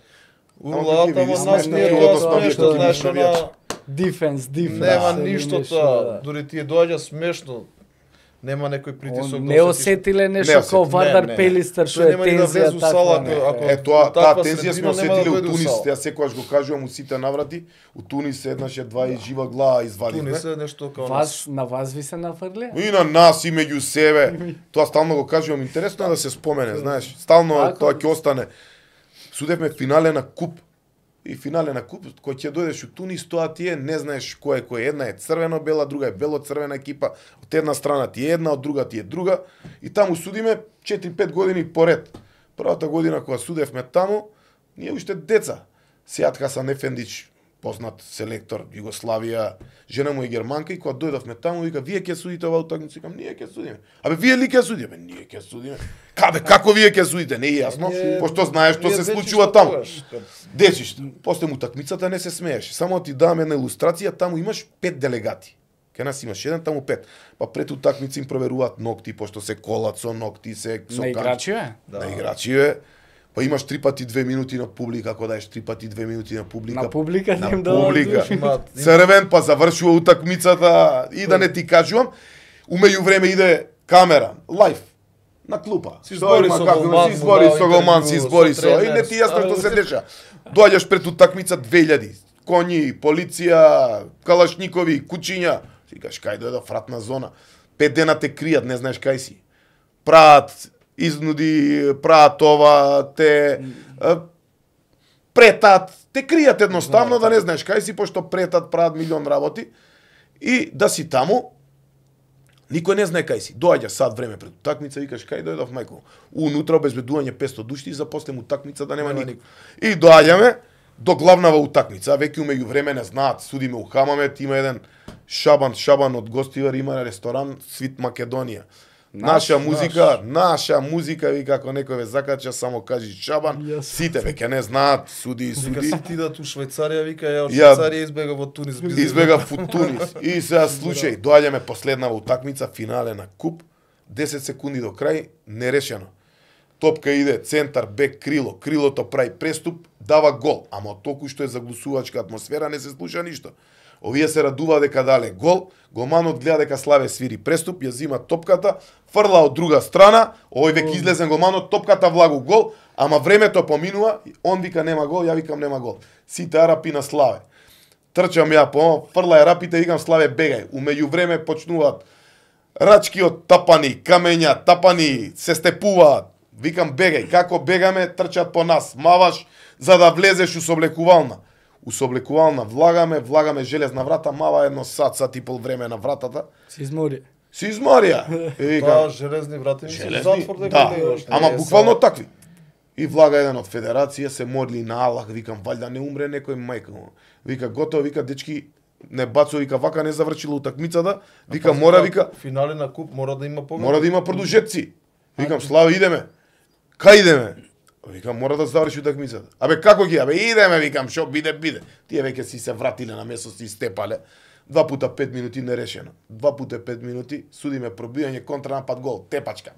Ама
Урлаат,
ги
ама
види
нас
смешно
не е
и
тоа
односно
смешно,
вие
знаеш,
ги
она
навијачи.
дефенс,
нема
или
ништо
нешто,
тоа.
да.
Дури ти доаѓа смешно. Нема некој притисок.
Не
да осетиш.
осетиле
Не
нешто
осети.
како
Не,
Вардар
не.
Пелистер што
Тој
е
нема ни да
тензија
влезе у сала,
таква.
ако
Таа
таква
тензија сме
средина нема да
осетиле у
дојде у
Тунис.
сала.
Ја секогаш го кажувам у сите наврати. У Тунис еднаш ја два и жива глава извадивме.
Тунис е нешто како
Вас на вас ви се нафрлија?
И на нас и меѓу себе. Тоа стално го кажувам. Интересно е да се спомене, знаеш. Стално
Така.
тоа ќе остане. Судевме финале на куп. И финале на куп, кој ќе дојдеш у Тунис, тоа ти е, не знаеш кој е. Една е црвено-бела, друга е бело-црвена екипа. Од една страна ти е една, од друга ти е друга. И таму судиме 4-5 години поред. Првата година кога судевме таму, ние уште деца. Сејат Хасан Ефендич, познат селектор Југославија, жена му е германка и кога дојдовме таму, вика, вие ќе судите оваа утакмица, викам, ние ќе судиме. Абе, вие ли ќе судиме? Ние ќе судиме. Како вие ќе судите? Не е јасно, пошто знаеш што се случува таму. Дечиште, после утакмицата не се смееш. Само ти дам една илустрација, таму имаш 5 делегати. Кај нас имаш еден, таму 5. Па пред утакмица им проверуваат ногти, пошто се колат со ногти, се со
На играчиве?
На играчиве. Па имаш 3 пати 2 минути на публика, ако даеш 3 пати 2 минути на публика.
На публика
на
им
публика.
Имаат-
Црвен, па завршува утакмицата и да не ти кажувам. Умеѓу време иде камера, лайв, на клупа.
Си збори
Има
со
како,
голман,
си
му
збори
дава
со голман, си
интервју,
збори
со
со... И
тренер,
не ти јасно
абе,
што се деша. Доаѓаш пред утакмица 2000, коњи, полиција, калашникови, кучиња. Си кажеш, кај дојдов вратна зона. 5 дена те кријат, не знаеш кај си. Прават изнуди, прават ова, те претат, те кријат едноставно да не знаеш кај си, пошто претат, прават милион работи. И да си таму, никој не знае кај си. Доаѓа сад време пред утакмица, викаш кај дојдов мајко. Унутра обезбедување 500 души и за после утакмица да нема никој. И доаѓаме до главнава утакмица, веќе умеѓу време не знаат, судиме у Хамамет, има еден Шабан од Гостивар, има ресторан Свит Македонија. Наша музика, вика, ако некој ве закача, само кажи Шабан, сите веќе не знаат, суди.
Вика си ти да ту Швајцарија, вика ја од
Ја-
Швајцарија избега во Тунис.
Избега во Тунис. И сега случај, доаѓаме последнава утакмица, финале на куп, 10 секунди до крај, нерешено. Топка иде центар, бек, крило, крилото прави преступ, дава гол, ама толку што е заглусувачка атмосфера не се слуша ништо. Овие се радува дека дале гол, голманот гледа дека Славе свири преступ, ја зима топката, фрла од друга страна, овој веќе излезен голманот, топката влагу гол, ама времето поминува, он вика нема гол, ја викам нема гол. Сите арапи на Славе. Трчам ја по, фрла е рапите, викам Славе бегај. Умеѓу време почнуваат рачки од тапани, камења, тапани, се степуваат. Викам бегај, како бегаме, трчат по нас, маваш за да влезеш у соблекувална. У соблекувална влагаме железна врата, мава едно сат и пол време на вратата.
Се измори.
Си изморија. И
Тоа
викам,
железни врати, ми се
железни,
затвор дека
да,
не идеш.
ама
Не е
буквално
само-
такви. И влага еден од федерација, се молили на Аллах, викам, валјда не умре некој мајка му. Вика, готово, вика, дечки, не бацо, вика, вака не завршила утакмицата, вика, мора, вика,
Финале на куп мора да има победа.
мора да има продужетци. Викам, Слава, идеме. Кај идеме? Викам, мора да заврши утакмицата. Абе, како ги? Абе, идеме, викам, шо биде. Тие веќе си се вратиле на место, си степале. 2 пута 5 минути нерешено. 2 пута 5 минути, судиме пробијање, контранапад, гол, тепачка.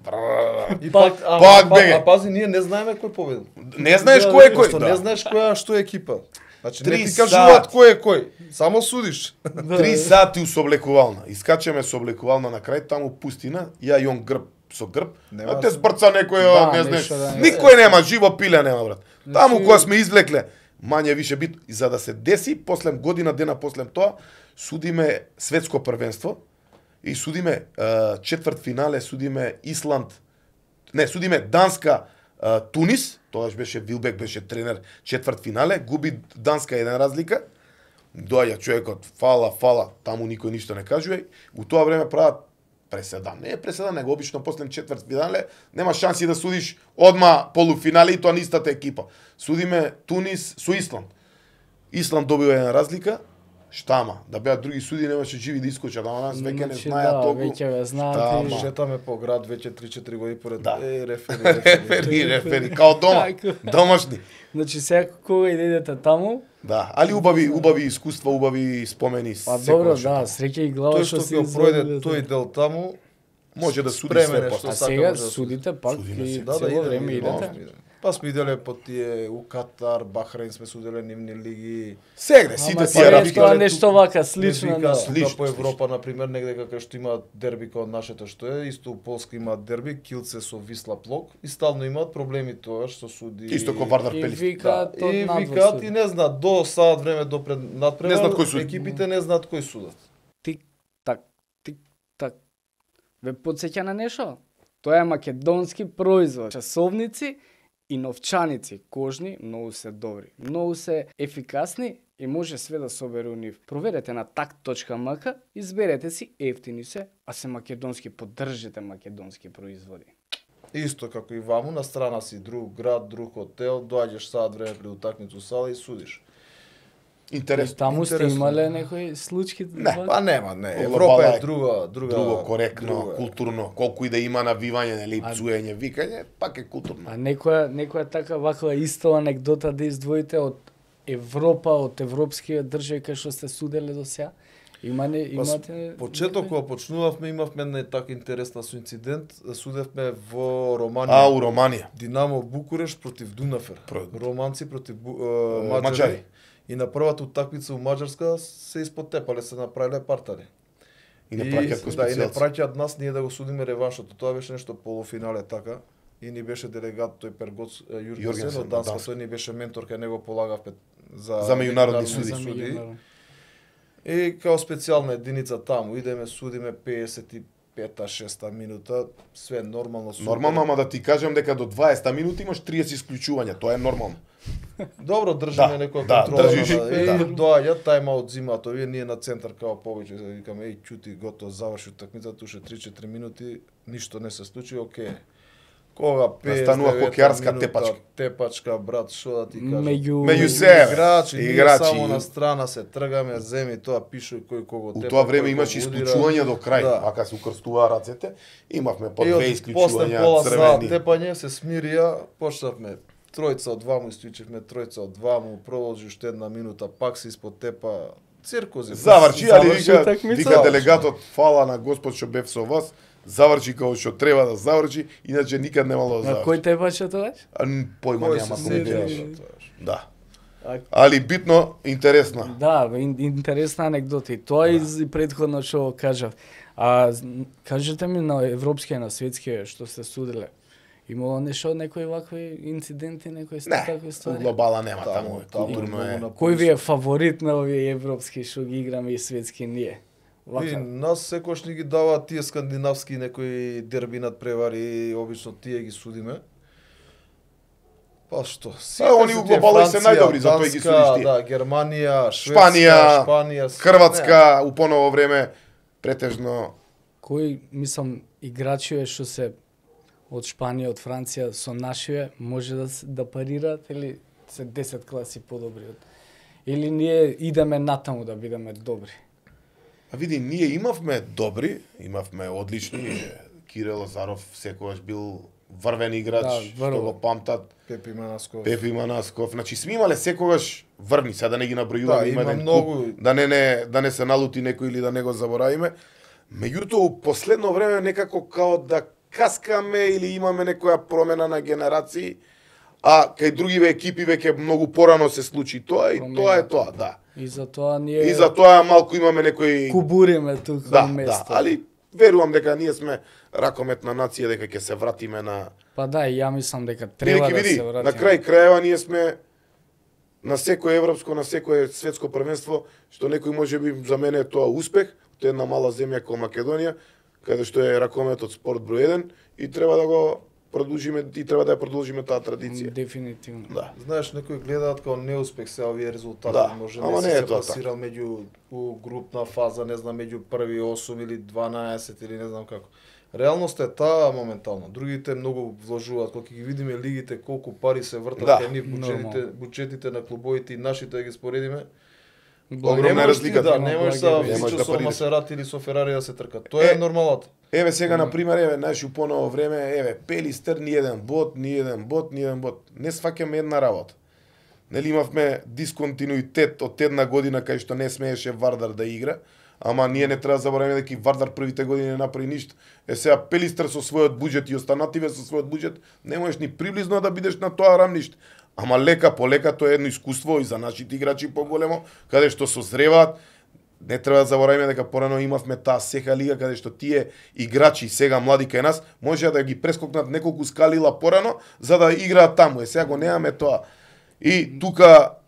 И пак,
пак бегај.
А пази, ние не знаеме кој победил.
Не знаеш кој е кој.
Што не знаеш која што е екипа. Значи не
3
ти кажуваат
сат.
кој е кој. Само судиш.
3 сати у соблекувална. Искачаме соблекувална на крај, таму пустина, ја и он грб со грб.
Нема-
А те збрца некој,
Да,
не знаеш.
нешто да не-
Никој нема, живо пиле нема, брат. Таму кога сме извлекле, мање више бит, и за да се деси, после година дена после тоа, судиме светско првенство и судиме четврт финале, судиме Исланд, не, судиме Данска, Тунис, тогаш беше Вилбек, беше тренер, четврт финале, губи Данска еден разлика, доаѓа човекот, фала, таму никој ништо не кажува, у тоа време прават преседан. Не е преседан, него обично после четврт финале нема шанси да судиш одма полуфинале и тоа на истата екипа. Судиме Тунис со Исланд. Исланд добива една разлика, штама. Да беа други суди немаше живи да искочат, ама нас веќе не знаеа толку.
Веќе ве знаат.
Штама.
Шетаме по град веќе 3-4 години поред.
Да.
Рефери.
Као дома,
Така.
домашни.
Значи сега кога идете таму,
Да, али убави искуства, убави спомени.
па
секогаш
добро,
е
да,
тоа.
среќа и глава
Тој
што
што
си
ќе пројде
извадиле.
тој дел таму,
Може да суди
спремен
све
е
после.
што
А
сака
сега
може да суди.
судите пак
Судиме
и
се.
цело време идете.
Па сме иделе по тие у Катар, Бахрейн сме суделе нивни лиги.
Сегре, сите
Ама
тие
сега
арапски.
тоа нешто вака слично
вика,
на
Слично,
по Европа на пример негде како што има дерби као нашето што е, исто у Полска има дерби, Килце со Висла Плок и стално имаат проблеми тоа што суди.
Исто ко Вардар
и
Пелис.
викаат
Да,
од
и
надвор
викаат
суди.
и не знаат до саат време до пред надпревар.
Не знаат кој суди.
Екипите не знаат кој судат.
Тик так. Ве потсеќа на нешто? Тоа е македонски производ. Часовници и новчаници кожни многу се добри, многу се ефикасни и може све да собере у нив. Проверете на tak.mk, изберете си ефтини се, а се македонски, поддржете македонски производи.
Исто како и ваму, на страна си друг град, друг хотел, доаѓаш саат време пред утакмицу сала и судиш.
И
Интересно.
таму сте
интересно.
имале некои случаи?
Не,
Па нема, не.
Ова
Европа
бала
е
е
друга,
Друго коректно,
друго е.
културно, колку и да има навивање, нели, пцуење, викање, пак е културно.
А некоја така ваква исто анекдота да издвоите од Европа, од европскија држави кај што сте суделе до сега? Имате
Почеток кога почнувавме имавме една така интересна со инцидент, судевме во Романија.
У Романија.
Динамо Букуреш против Дунафер.
Романци
против
Маđari.
Маđари. И на првата утакмица у Маđарска се испотепале, се направиле партари.
И не праќаат кој
да, и не
специјалци.
праќаат нас ние да го судиме реваншот. Тоа беше нешто полуфинале така. И ни беше делегат тој Пергоц Јургенсен
Јургенсен,
од Данска,
Данска.
тој ни беше ментор кај него полагавме за
меѓународни
меѓународни
суди.
И као специјална единица таму идеме судиме 55-та 6-та минута, све нормално судиме.
Нормално, ама да ти кажам дека до 20 минути имаш 30 исклучувања, тоа е нормално.
Добро, држиме
Да,
некоја
да,
контрола.
држиш,
И
да.
доаѓа тајм-аут зимаат овие, ние на центар као повеќе викаме еј ќути готово заврши утакмицата, уште 3-4 минути, ништо не се случи, окей. Кога 59
Настанува хокејарска
минута,
тепачка.
Тепачка, брат, што да ти кажам.
Меѓу себе,
играчи, ние
играчи.
само на страна се тргаме, земи тоа, пишувај кој кого
У
тепа.
тоа време
кој
имаш
кого удира.
исклучувања до крај,
Да.
вака се укрстуваа рацете, имавме по
И
две
од после
исклучувања
пола саат
црвени.
тепање се смирија, почнавме тројца од дваму, исклучивме тројца од дваму, продолжи уште една минута, пак се испотепа, циркузи.
Заврши, али
Заврши
вика,
утакмица.
вика делегатот, фала на Господ што бев со вас, заврши како што треба да заврши, иначе никад немало да
На
заврши.
кој те бача тоа?
Појма
Кој
нема
се
кога
седи?
гледаш. Да.
А-
Али битно, интересна.
Да, интересна анекдота. И тоа и предходно што кажав. А кажете ми на европскија, на светскија што сте суделе. Имало нешто, некои вакви инциденти, некои
Не,
такви
у
ствари?
глобала нема таму,
Таму
културно е.
многу
Кој ви е фаворит на овие европски што ги играме и светски ние?
И
Вака.
нас секојаш ни ги даваат тие скандинавски некои дерби надпревари, обично тие ги судиме. Па што?
они у глобала се најдобри, затоа ги судиш тие.
Да, Германија,
Шпанија,
Шпанија,
Хрватска, у поново време, претежно
Кој, мислам, играчи што се од Шпанија, од Франција со нашиве може да парираат или се 10 класи подобри од... Или ние идеме натаму да бидеме добри?
А види, ние имавме добри, имавме одлични. Кирил Лазаров секогаш бил врвен играч,
Да,
што
врвен.
го памтат.
Пепи Манасков.
Пепи Манасков. Значи сме имале секогаш врвни, сега да не ги набројуваме,
Да, има
еден
многу.
куп, да не се налути некој или да не го заборавиме. Меѓутоа, у последно време некако као да каскаме или имаме некоја промена на генерации, а кај другиве екипи веќе многу порано се случи тоа и
Промена.
тоа е тоа, да.
И затоа ние
И за тоа малку имаме некој
кубуриме тука
да,
место.
да, али верувам дека ние сме ракометна нација, дека ќе се вратиме на
Па да, и ја мислам дека треба
Бидејќи
да
види,
се вратиме.
на крај крајева ние сме на секој европско, на секој светско првенство, што некој може би за мене е тоа успех, тоа е една мала земја како Македонија, каде што е ракометот спорт број 1 и треба да го продолжиме и треба да ја продолжиме таа традиција.
Дефинитивно.
Да.
Знаеш, некои гледаат као неуспех се овие резултати.
Да,
Може
ама
не
не е
се
тоа
пласирал меѓу у групна фаза, не знам, меѓу први 8 или 12 или не знам како. Реалноста е таа моментално. Другите многу вложуваат, кога ќе ги видиме лигите колку пари се вртат
Да,
кај нив, буџетите на клубовите и нашите да ги споредиме.
Огромна
Немаш
разлика.
ти, да, немаш са
Немаш да
Фичо со
парираш.
Масерати или со Ферари да се тркат. Тоа е нормалата.
Еве сега на пример, еве знаеш у поново време, еве Пелистер ни еден бот, ни еден бот. Не сваќаме една работа. Нели имавме дисконтинуитет од една година кај што не смееше Вардар да игра, ама ние не треба да забораваме дека Вардар првите години не направи ништо. Сега Пелистер со својот буџет и останативе со својот буџет не можеш ни приблизно да бидеш на тоа рамниште. Ама лека по лека тоа е едно искуство и за нашите играчи поголемо, каде што созреваат. Не треба да забораваме дека порано имавме таа сеха лига каде што тие играчи сега млади кај нас можеа да ги прескокнат неколку скалила порано за да играат таму. Сега го немаме тоа. И тука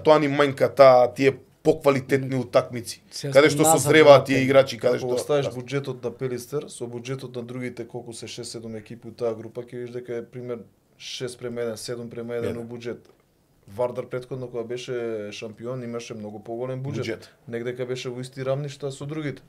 тоа ни мањка тие поквалитетни утакмици. Каде што созреваат тие играчи, каде што
оставиш буџетот на Пелистер со буџетот на другите колку се 6-7 екипи у таа група, ќе видиш дека е пример 6:1, 7:1 у буџет. Вардар претходно кога беше шампион имаше многу поголем буџет. Негдека беше во исти рамништа со другите.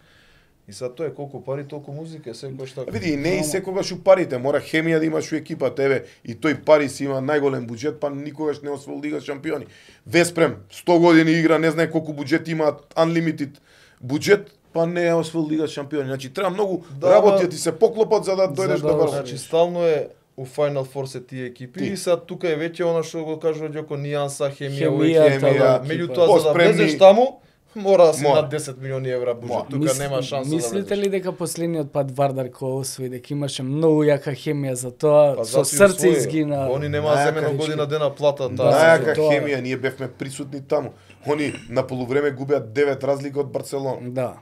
И сега тоа е колку пари, толку музика, секогаш така.
Види, не и секогаш у парите, мора хемија да имаш у екипата, еве, и тој Парис има најголем буџет, па никогаш не освоил Лига шампиони. Веспрем 100 години игра, не знае колку буџет имаат, unlimited буџет, па не е освоил Лига шампиони. Значи треба многу работи ти се поклопат за да дојдеш до врв.
Значи стално е у Final Four се тие екипи и сега тука е веќе она што го кажува Ѓоко, нијанса, хемија, меѓутоа за да влезеш таму мора да си над 10 милиони евра буџет. Тука нема шанса да влезеш.
Мислите ли дека последниот пат Вардар кој освои дека имаше многу јака хемија за тоа, со срце изгина.
Они немаа земено година дена плата таа.
Најака хемија, ние бевме присутни таму. Они на полувреме губеат 9 разлика од Барселона.
Да.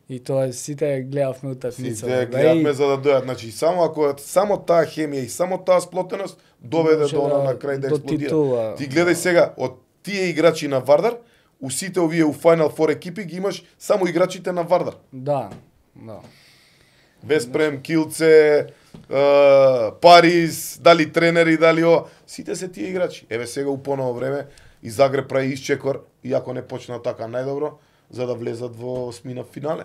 И тоа сите гледавме утакмица.
Сите гледавме за да дојдат, значи само таа хемија и само таа сплотеност доведе до она на крај да експлодира. Ти гледај сега од тие играчи на Вардар, у сите овие у Final Four екипи ги имаш само играчите на Вардар.
Да.
Веспрем, Килце, Парис, дали тренери, дали сите се тие играчи. Еве сега у поново време и Загреб прави исчекор, иако не почна така најдобро, за да влезат во осмина финале.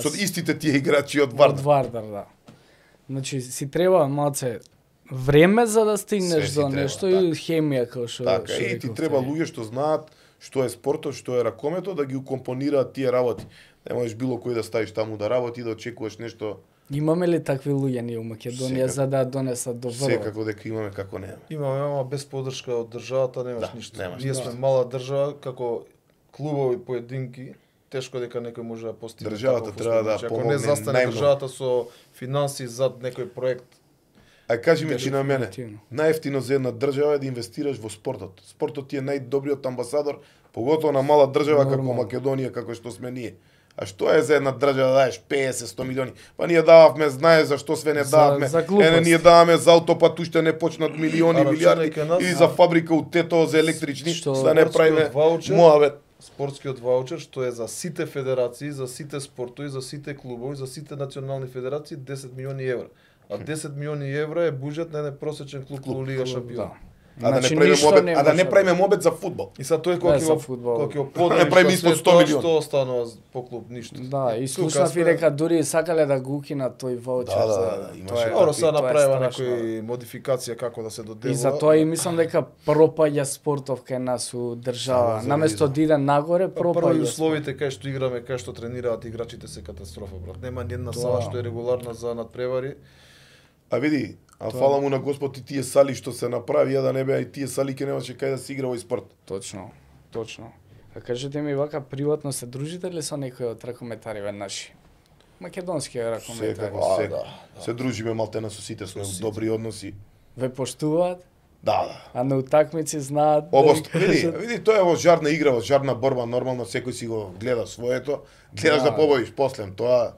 Со истите тие играчи од Вардар.
Од Вардар, да. Значи си треба малце време за да стигнеш до нешто и хемија како што
така, и ти треба луѓе што знаат што е спортот, што е ракомето, да ги укомпонираат тие работи. Не можеш било кој да ставиш таму да работи, да очекуваш нешто.
Имаме ли такви луѓе ние у Македонија за да донесат до врв?
Секако дека имаме, како немаме.
Имаме, ама без подршка од државата немаш ништо. Ние сме
да.
мала држава, како клубови поединки, тешко дека некој може да постигне.
Државата треба да
помогне.
помогне.
Ако не застане државата со финанси зад некој проект.
Ај кажи ми ти на мене, најефтино за една држава е да инвестираш во спортот. Спортот ти е најдобриот амбасадор, поготово на мала држава како Македонија, како што сме ние. А што е за една држава да даеш 50-100 милиони? Па ние дававме, знае за што све не дававме. Ние даваме за аутопат, уште не почнат милиони, милиарди, или за фабрика у Тетово за електрични, да не правиме моабет.
Спортскиот ваучер, што е за сите федерации, за сите спортови, за сите клубови, за сите национални федерации, 10 милиони евра. А 10 милиони евра е буџет на еден просечен клуб во Лига шампион.
А да не правиме мобет за фудбал.
И са тој кога ќе
не правиме испод 100 милиони.
Што останува по клуб ништо.
Да, и слушнав и дека дури сакале да го укинат тој ваучер за
имаше. Добро, сега направива некои модификација како да се доделува.
И за тоа и мислам дека пропаѓа спортов кај нас у држава. Наместо да иде нагоре, пропаѓа.
Прво условите кај што играме, кај што тренираат играчите се катастрофа, брат. Нема ни една сала што е регуларна за надпревари.
А види, фала му на Господ и тие сали што се направија, да не беа и тие сали ке немаше кај да се игра овој спорт.
Точно. А кажете ми вака приватно се дружите ли со некој од ракометариве наши? Македонски ракометари.
Секако. Се дружиме малтена со сите, сме добри односи.
Ве поштуваат?
Да.
А на утакмици знаат.
Види, тоа е во жарна игра, во жарна борба, нормално секој си го гледа своето. Гледаш да победиш после, тоа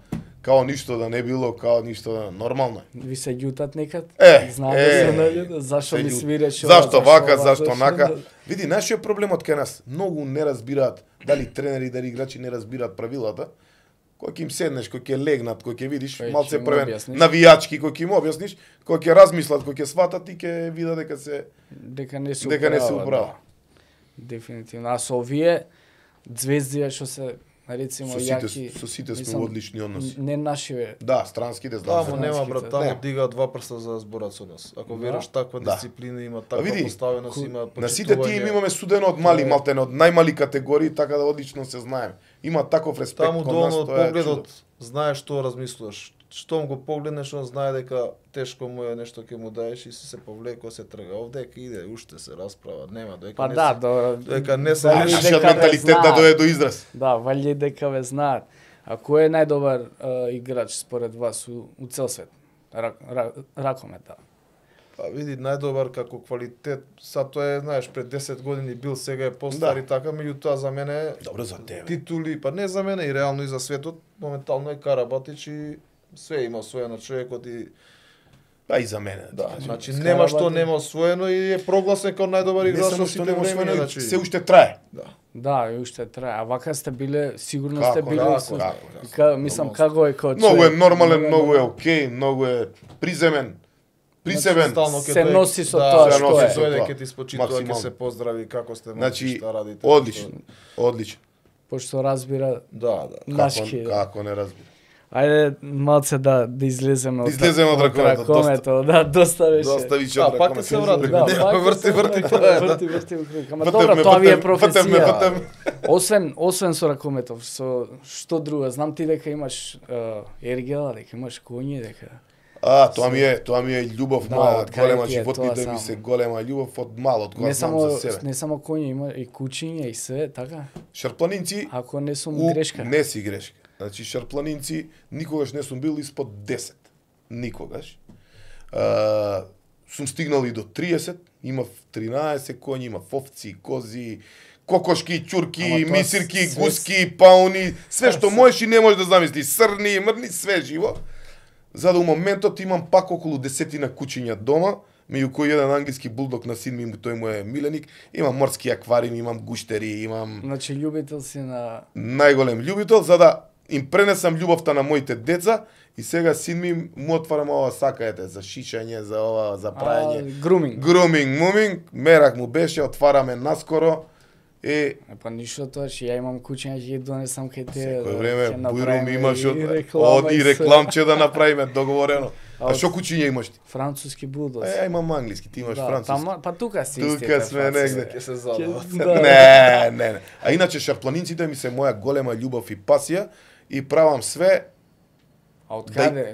као ништо да не било, као ништо да нормално.
Ви се љутат некад? Знаете зашто ми свиреш ова?
Зашто вака, зашто нака? Види, нашиот проблемот кај нас, многу не разбираат, дали тренери, дали играчи не разбираат правилата. кој ќе им седнеш, кој ќе легнат, кој ќе видиш
Кој ќе
малце
им
првен
објасниш.
навијачки, кој ќе им објасниш, кој ќе размислат, кој ќе сватат и ќе видат дека
дека не се
дека не се
управа,
управа.
да. Дефинитивно. А со овие звезди што се рецимо јаки,
Со сите сме
мислам,
во одлични односи.
не наши
Да, странските знам.
Таму нема брат,
Странските.
таму
Нема.
дигаат два прста за да зборат со нас. Ако вераш таква
Да.
дисциплина има, таква
види,
поставеност има,
На сите тие им
почитување.
имаме судено од мали,
Тоа е-
малтене од најмали категории, така да одлично се знаеме. Има таков респект
Таму
кон нас,
долно од
тоа е чудо.
погледот знаеш што размислуваш. Штом го погледнеш, он знае дека тешко му е нешто ќе му даеш и се повлеко, се трга. Овде дека иде, уште се расправа, нема дека
Па
не
да,
се,
до
дека не се
Дали
реши.
Нашиот
дека ве
менталитет да
знаат.
дојде до израз.
Да, валјда дека ве знаат. А кој е најдобар играч според вас у цел свет? Ракомета.
Па види најдобар како квалитет, тоа е, знаеш, пред 10 години бил, сега е постар и така, меѓутоа за мене
Добро за тебе.
титули, па не за мене и реално и за светот, моментално е Карабатич и све има освоено човекот и
Па и за мене.
да,
кажам.
значи
С
нема што
Карабатич.
нема освоено и е прогласен како најдобар
Не
играч
само
во
што
сите
нема
времиња,
освоено,
значи
се уште трае.
да.
Да, и уште трае. А вака сте биле, сигурно
Како,
сте биле
како,
со...
како,
мислам, како е како
Многу е
човек?
нормален, многу е окей, многу е приземен. Присебен.
Стално ќе
Се
дојде-
носи со
да,
тоа
се
што
носи
е.
со тоа,
Тоа.
ќе ти спочитува, ќе
Максимално.
се поздрави како сте,
Значи,
шта радите.
одлично, одлично.
Пошто разбира
Да, да.
нашки.
Како не разбира.
Ајде малце да излеземе
Да излеземе од ракомето,
ракомето. Да, доста беше.
Доста више
А,
од
пак ќе
ракомет.
се вратиме.
Да,
Нема,
пак
врти,
се
врти,
врати,
тоа е, да.
врти у круг. Ама добро, тоа ви е професија. Освен со ракометов, со што друго? Знам ти дека имаш ергела, дека имаш коњи, дека
Тоа ми е љубов
Да,
моја,
од кај
голема
ти е
животните
тоа
ми
само?
се голема љубов од малот, кога
не
знам
само
за себе.
не само коњи, има и кучиња и све, така?
Шарпланинци,
Ако не сум грешка.
не си грешка. Значи шарпланинци никогаш не сум бил испод 10. Никогаш. Сум стигнал и до 30, имав 13 коњи, имав овци, кози, кокошки, ќурки,
Ама тоа
мисирки,
све-
гуски, пауни, све што можеш и не можеш да замислиш, срни, мрни, све живо. За да у моментот имам пак околу 10 кучиња дома, меѓу кои еден англиски булдог на син ми, тој му е миленик, имам морски аквариум, имам гуштери, имам
Значи љубител си на
најголем љубител, за да им пренесам љубовта на моите деца и сега син ми му отварам ова сакаете за шишање, за ова, за прајање.
груминг.
Груминг, муминг, мерак му беше, отвараме наскоро.
Па ништо тоа, че ја имам кучиња, ќе ги донесам кај те.
Секој време
ќе
бујрум
направиме
имаш
и
од
реклама
и
све.
рекламче да направиме договорено.
А
А што кучиња имаш ти?
Француски булдоз.
Имам англиски, ти имаш
Да,
француски.
па тука си
Тука
истите
сме
француски.
негде.
Ќе се задават.
Не. А иначе шарпланинците ми се моја голема љубов и пасија и правам све.
А од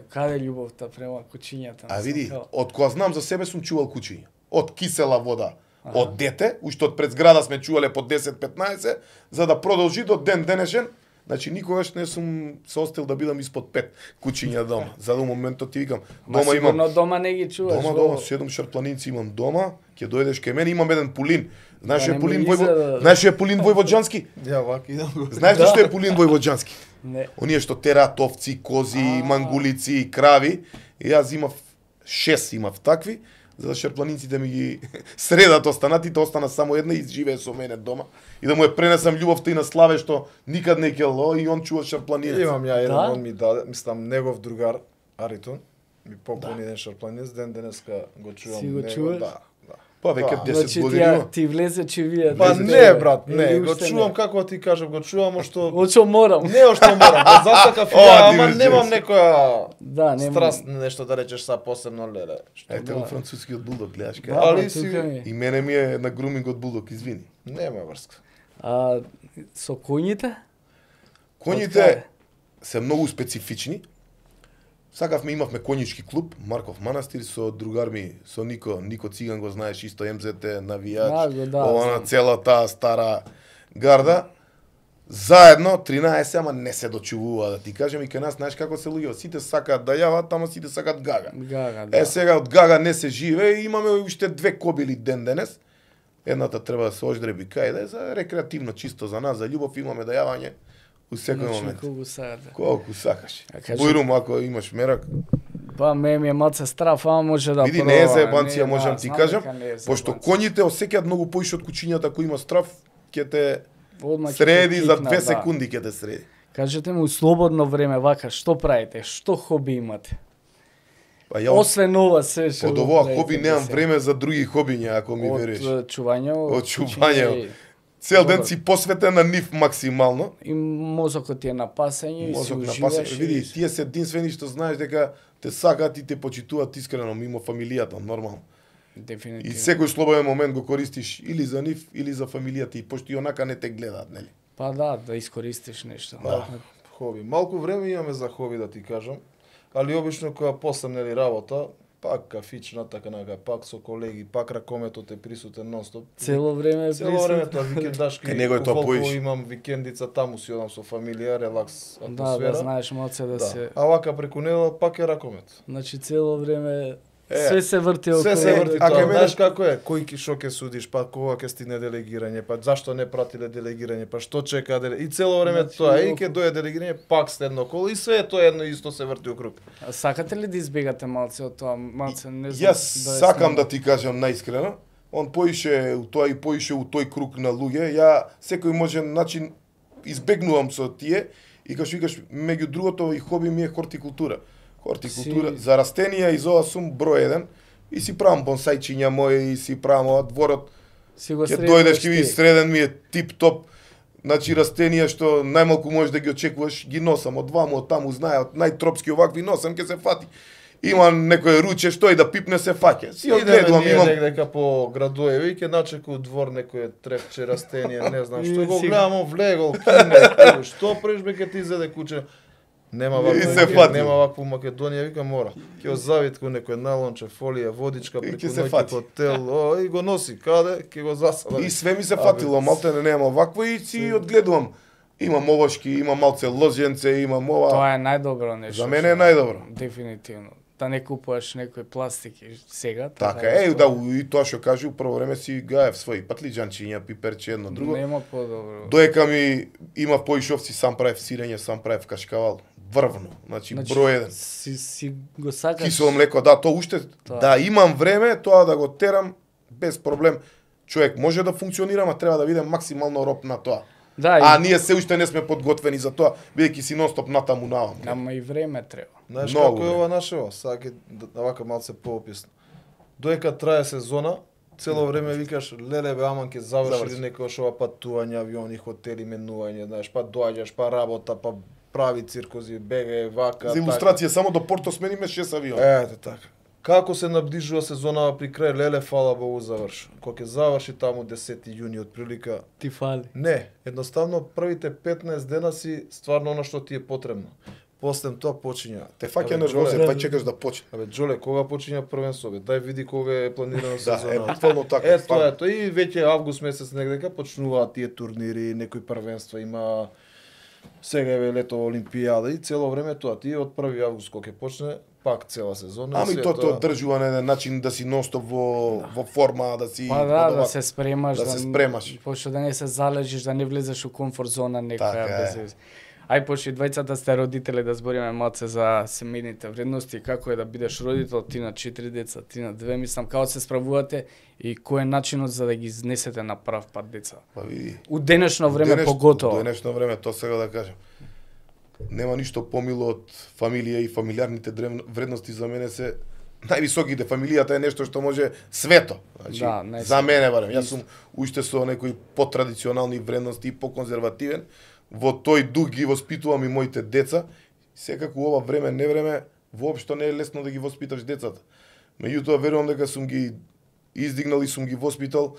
каде љубовта према кучињата?
А
Мислам,
види,
као-
од кога знам за себе сум чувал кучиња. Од кисела вода. Од дете, уште од пред зграда сме чувале по 10-15, за да продолжи до ден денешен. Значи никогаш не сум се остил да бидам испод 5 кучиња дома. За да моментот ти викам,
Ма
дома имам
сигурно дома не ги чуваш.
дома 7 шарпланинци имам дома, ќе дојдеш кај мене, имам еден пулин. Знаеш
Да,
е
не
пулин
ми изгледа.
Знаеш што е пулин војвоđански?
Ја вака идам го.
Знаеш ли што е пулин војвоđански?
Не.
Оние што тераат овци, кози, мангулици, крави. И јас имав 6 имав такви, за да шарпланинците ми ги средат останатите, остана само една и живее со мене дома. И да му ја пренесам љубовта и на Славе што никад не ќе ло и он чува шарпланинец.
Имам ја еден,
Да?
он ми даде, мислам, негов другар, Аритон, ми поклони еден шарпланинец, ден денеска го чувам.
Си го
него,
чуваш?
Да, да.
Па веќе
Да.
10
Значи
години има.
ти влезе че вие.
Па
влезе
не,
тебе.
брат, не,
Или
го
уште
чувам,
не?
како ти кажам, го чувам, што...
Очо морам.
Не, што морам, го засакав и
О,
ја,
ти
ама
ме
немам
чуеш.
некоја
Да, нема.
страст, нешто да речеш са посебно леле.
Ете го францускиот булдог, гледаш
Да,
кај.
Али
па,
си-
тука ми.
И мене ми е на грумингот булдог, извини.
Нема врска.
А со коњите?
Коњите се многу специфични. Сакавме, имавме коњички клуб, Марков манастир, со другар ми, со Нико Циган го знаеш, исто МЗТ, навијач,
Да,
ова на
знам.
цела таа стара гарда. Заедно, 13, ама не се дочувува, да ти кажем, и кај нас, знаеш како се луѓе, сите сакаат да јават, ама сите сакаат гага.
Гага, да.
Сега од гага не се живе и имаме уште 2 кобили ден денес. Едната треба да се ождреби кајде за рекреативно, чисто за нас, за љубов, имаме да јавање у секој
Значи,
момент.
колку саат.
Колку сакаш.
А кажи-
Бојрум, ако имаш мерак.
Па ме ми е малце страф, ама може да
Види, не е
пробам.
заебанција,
Не,
можам
да,
ти
знам
кажам,
дека не е
пошто
заебанција.
коњите осеќаат многу поише од кучињата кои има страф, ќе те
Одма ќе
среди
те
за
кикнат,
2
да.
секунди ќе те среди.
Кажете му слободно време вака, што правите? Што хоби имате?
Па ја
Освен ова се што
од
го
овоа
правите
хоби
до
немам
сега.
време за други хобиња, ако ми вериш.
Од чување,
Од чување. Цел ден си посветен на нив максимално.
И мозокот ти е на пасење и си
Мозок на
уживаш.
пасе. Види, тие се единствени што знаеш дека те сакаат и те почитуваат искрено мимо фамилијата, нормално.
Дефинитивно.
И секој слободен момент го користиш или за нив, или за фамилијата и пошто и онака не те гледаат, нели?
Па да искористиш нешто.
Да, хоби. Малку време имаме за хоби, да ти кажам. Али обично кога после нели работа, пак кафична, така нака, пак со колеги, пак ракометот е присутен нонстоп.
Цело време е
Цело време тоа викендашки.
Кај него е тоа
Колку
поиш.
имам викендица таму си одам со фамилија, релакс
Да,
атмосфера.
да знаеш малце да се...
А вака преку недела пак е ракомет.
Значи цело време
Е,
све се врти околу.
Се се врти
а
тоа.
кај мене-
Знаеш како е? Кој што ќе судиш, па кога ќе стигне делегирање, па зашто не пратиле делегирање, па што чека И цело време
Значи,
тоа и ќе дојде делегирање, пак следно коло и све е тоа едно исто се врти округ.
А сакате ли да избегате малце од тоа? Малце не знам.
Јас сакам да ти кажам наискрено, он поише у тоа и поише у тој круг на луѓе. Ја секој можен начин избегнувам со тие и кај што викаш меѓу другото и хоби ми е хортикултура. Хортикултура за растенија и за ова сум број 1 и си правам бонсајчиња мои и си правам ова дворот.
Си го
Ќе
средуваш
дојдеш ќе
ти.
видиш среден ми е тип-топ. Значи растенија што најмалку можеш да ги очекуваш, ги носам од ваму, од таму, знае, од најтропски овакви носам, ќе се фати. Има некој руче што и да пипне се фаќа. Си
Идеме
одгледувам,
ние
имам
негдека по градоеви и ќе начеку двор некој трепче растение, не знам што
И
го
си-
гледам влегол, кине, што преш бе ке ти изеде куче. Нема
И
вакво,
се фати.
нема вакво Македонија, вика мора. Ќе го завитку некој налонче, фолија, водичка
И
преку
ќе се
ноќ
фати.
хотел, о, и го носи каде, ќе го засада.
и све ми се фатило, малте не нема вакво и си одгледувам. Имам овошки, имам малце лозенце, имам ова.
Тоа е најдобро нешто.
За мене е најдобро.
Дефинитивно. Да не купуваш некои пластики сега.
Така е, да, и тоа што кажи, у прво време си гаев своји патлиџанчиња, пиперче, едно друго.
Нема подобро.
Доека ми има поишовци, сам правев сирење, сам правев кашкавал. Врвно, значи број 1.
Си го сакаш.
Кисело млеко, да, тоа уште,
Тоа.
да имам време, тоа да го терам, без проблем. Човек може да функционира, ма треба да биде максимално роб на тоа.
Да,
А
и...
ние се уште не сме подготвени за тоа, бидејќи си нонстоп натаму наваму.
Ама и време треба.
Знаеш
Многу,
како е
бе.
ова нашево? Сега ќе вака малце поописно. Доека трае сезона, цело време викаш леле бе аман ќе заврши
Заврши.
некој ова патување, авиони, хотели, менување, знаеш, па доаѓаш, па работа, па прави циркози, бегај вака.
За илустрација само до Порто смениме 6 авиона.
Ете така. Како се наближува сезонава при крај, леле фала Богу заврши. Кога ќе заврши таму 10 јуни отприлика,
Ти фали.
не, едноставно првите 15 дена си стварно она што ти е потребно. После тоа почиња.
Те фаќа
Абе,
нервоза,
Џоле,
па чекаш да почне.
Абе Џоле, кога почиња првенство бе? Дај види кога е планирано
Да,
сезона.
е буквално така.
Е, тоа е тоа. И веќе август месец негдека почнуваат тие турнири, некои првенства има. Сега е лето Олимпијада и цело време тоа. Ти од 1 август кога ќе почне, пак цела сезона.
Ами
све
тоа те одржува на еден начин да си нонстоп во форма, да си
Па да, да
подобар.
се спремаш.
да се спремаш.
Пошто да не се залежиш, да не влезеш у комфорт зона некоја.
Така е.
без... Ај пошто и двајцата сте родители, да збориме малце за семејните вредности, како е да бидеш родител, ти на 4 деца, ти на 2, мислам, како се справувате и кој е начинот за да ги изнесете на прав пат деца.
Па види.
У денешно време поготово.
У денешно време, тоа сега да кажам. Нема ништо помило од фамилија и фамилиарните вредности за мене се највисоките. Фамилијата е нешто што може свето. Значи,
Да, најсвето.
за мене барем. Јас сум уште со некои потрадиционални вредности и поконзервативен. Во тој дух ги воспитувам и моите деца. Секако ова време, не време, воопшто не е лесно да ги воспиташ децата. Меѓутоа верувам дека сум ги издигнал и сум ги воспитал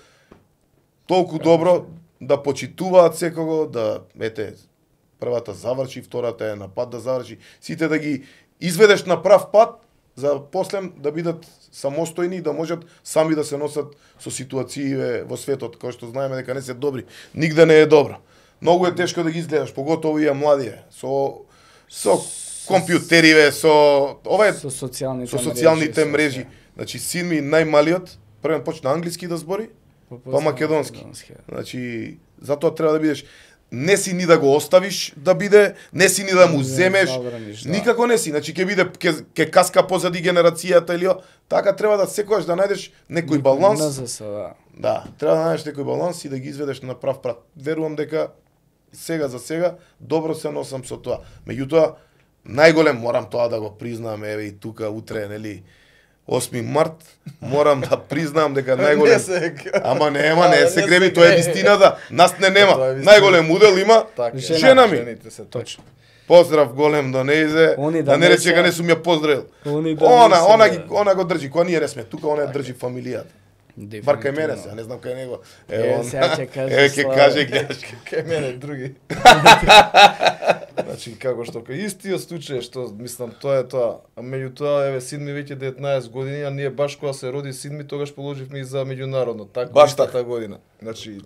толку добро да почитуваат секого, да ете првата заврши, втората е на пат да заврши, сите да ги изведеш на прав пат за после да бидат самостојни и да можат сами да се носат со ситуации во светот, кои што знаеме дека не се добри. Нигде не е добро. Многу е тешко да ги изгледаш, поготово и младие, со компјутериве, со ова е
Со социјалните
со социјалните
со
мрежи.
се.
Значи син ми најмалиот првен почна англиски да збори, па
после
македонски. Значи затоа треба да бидеш не си ни да го оставиш да биде, не си ни да му
Не
земеш,
забраниш, да.
никако не си. Значи ќе биде ќе каска позади генерацијата или така треба да секогаш да најдеш некој баланс.
Да.
Да, треба да најдеш некој баланс и да ги изведеш на прав прат. Верувам дека сега за сега добро се носам со тоа. Меѓутоа најголем морам тоа да го признам, еве и тука утре, нели 8 март, морам да признам дека најголем... не се греби, тоа е вистината. Нас не нема. Најголем удел има жена ми.
Точно.
Поздрав голем до неизе, да не рече не сум ја поздравил. Она го држи, кога ние не сме тука, она ја држи фамилијата. Бар кај мене се, не знам кај него.
Сега ќе каже.
Ќе каже
кај мене други. Значи како што кај истиот случај што мислам тоа е тоа. А меѓутоа еве Сидми веќе 19 години, а ние баш кога се роди Сидми тогаш положивме и за меѓународно, така истата година. Значи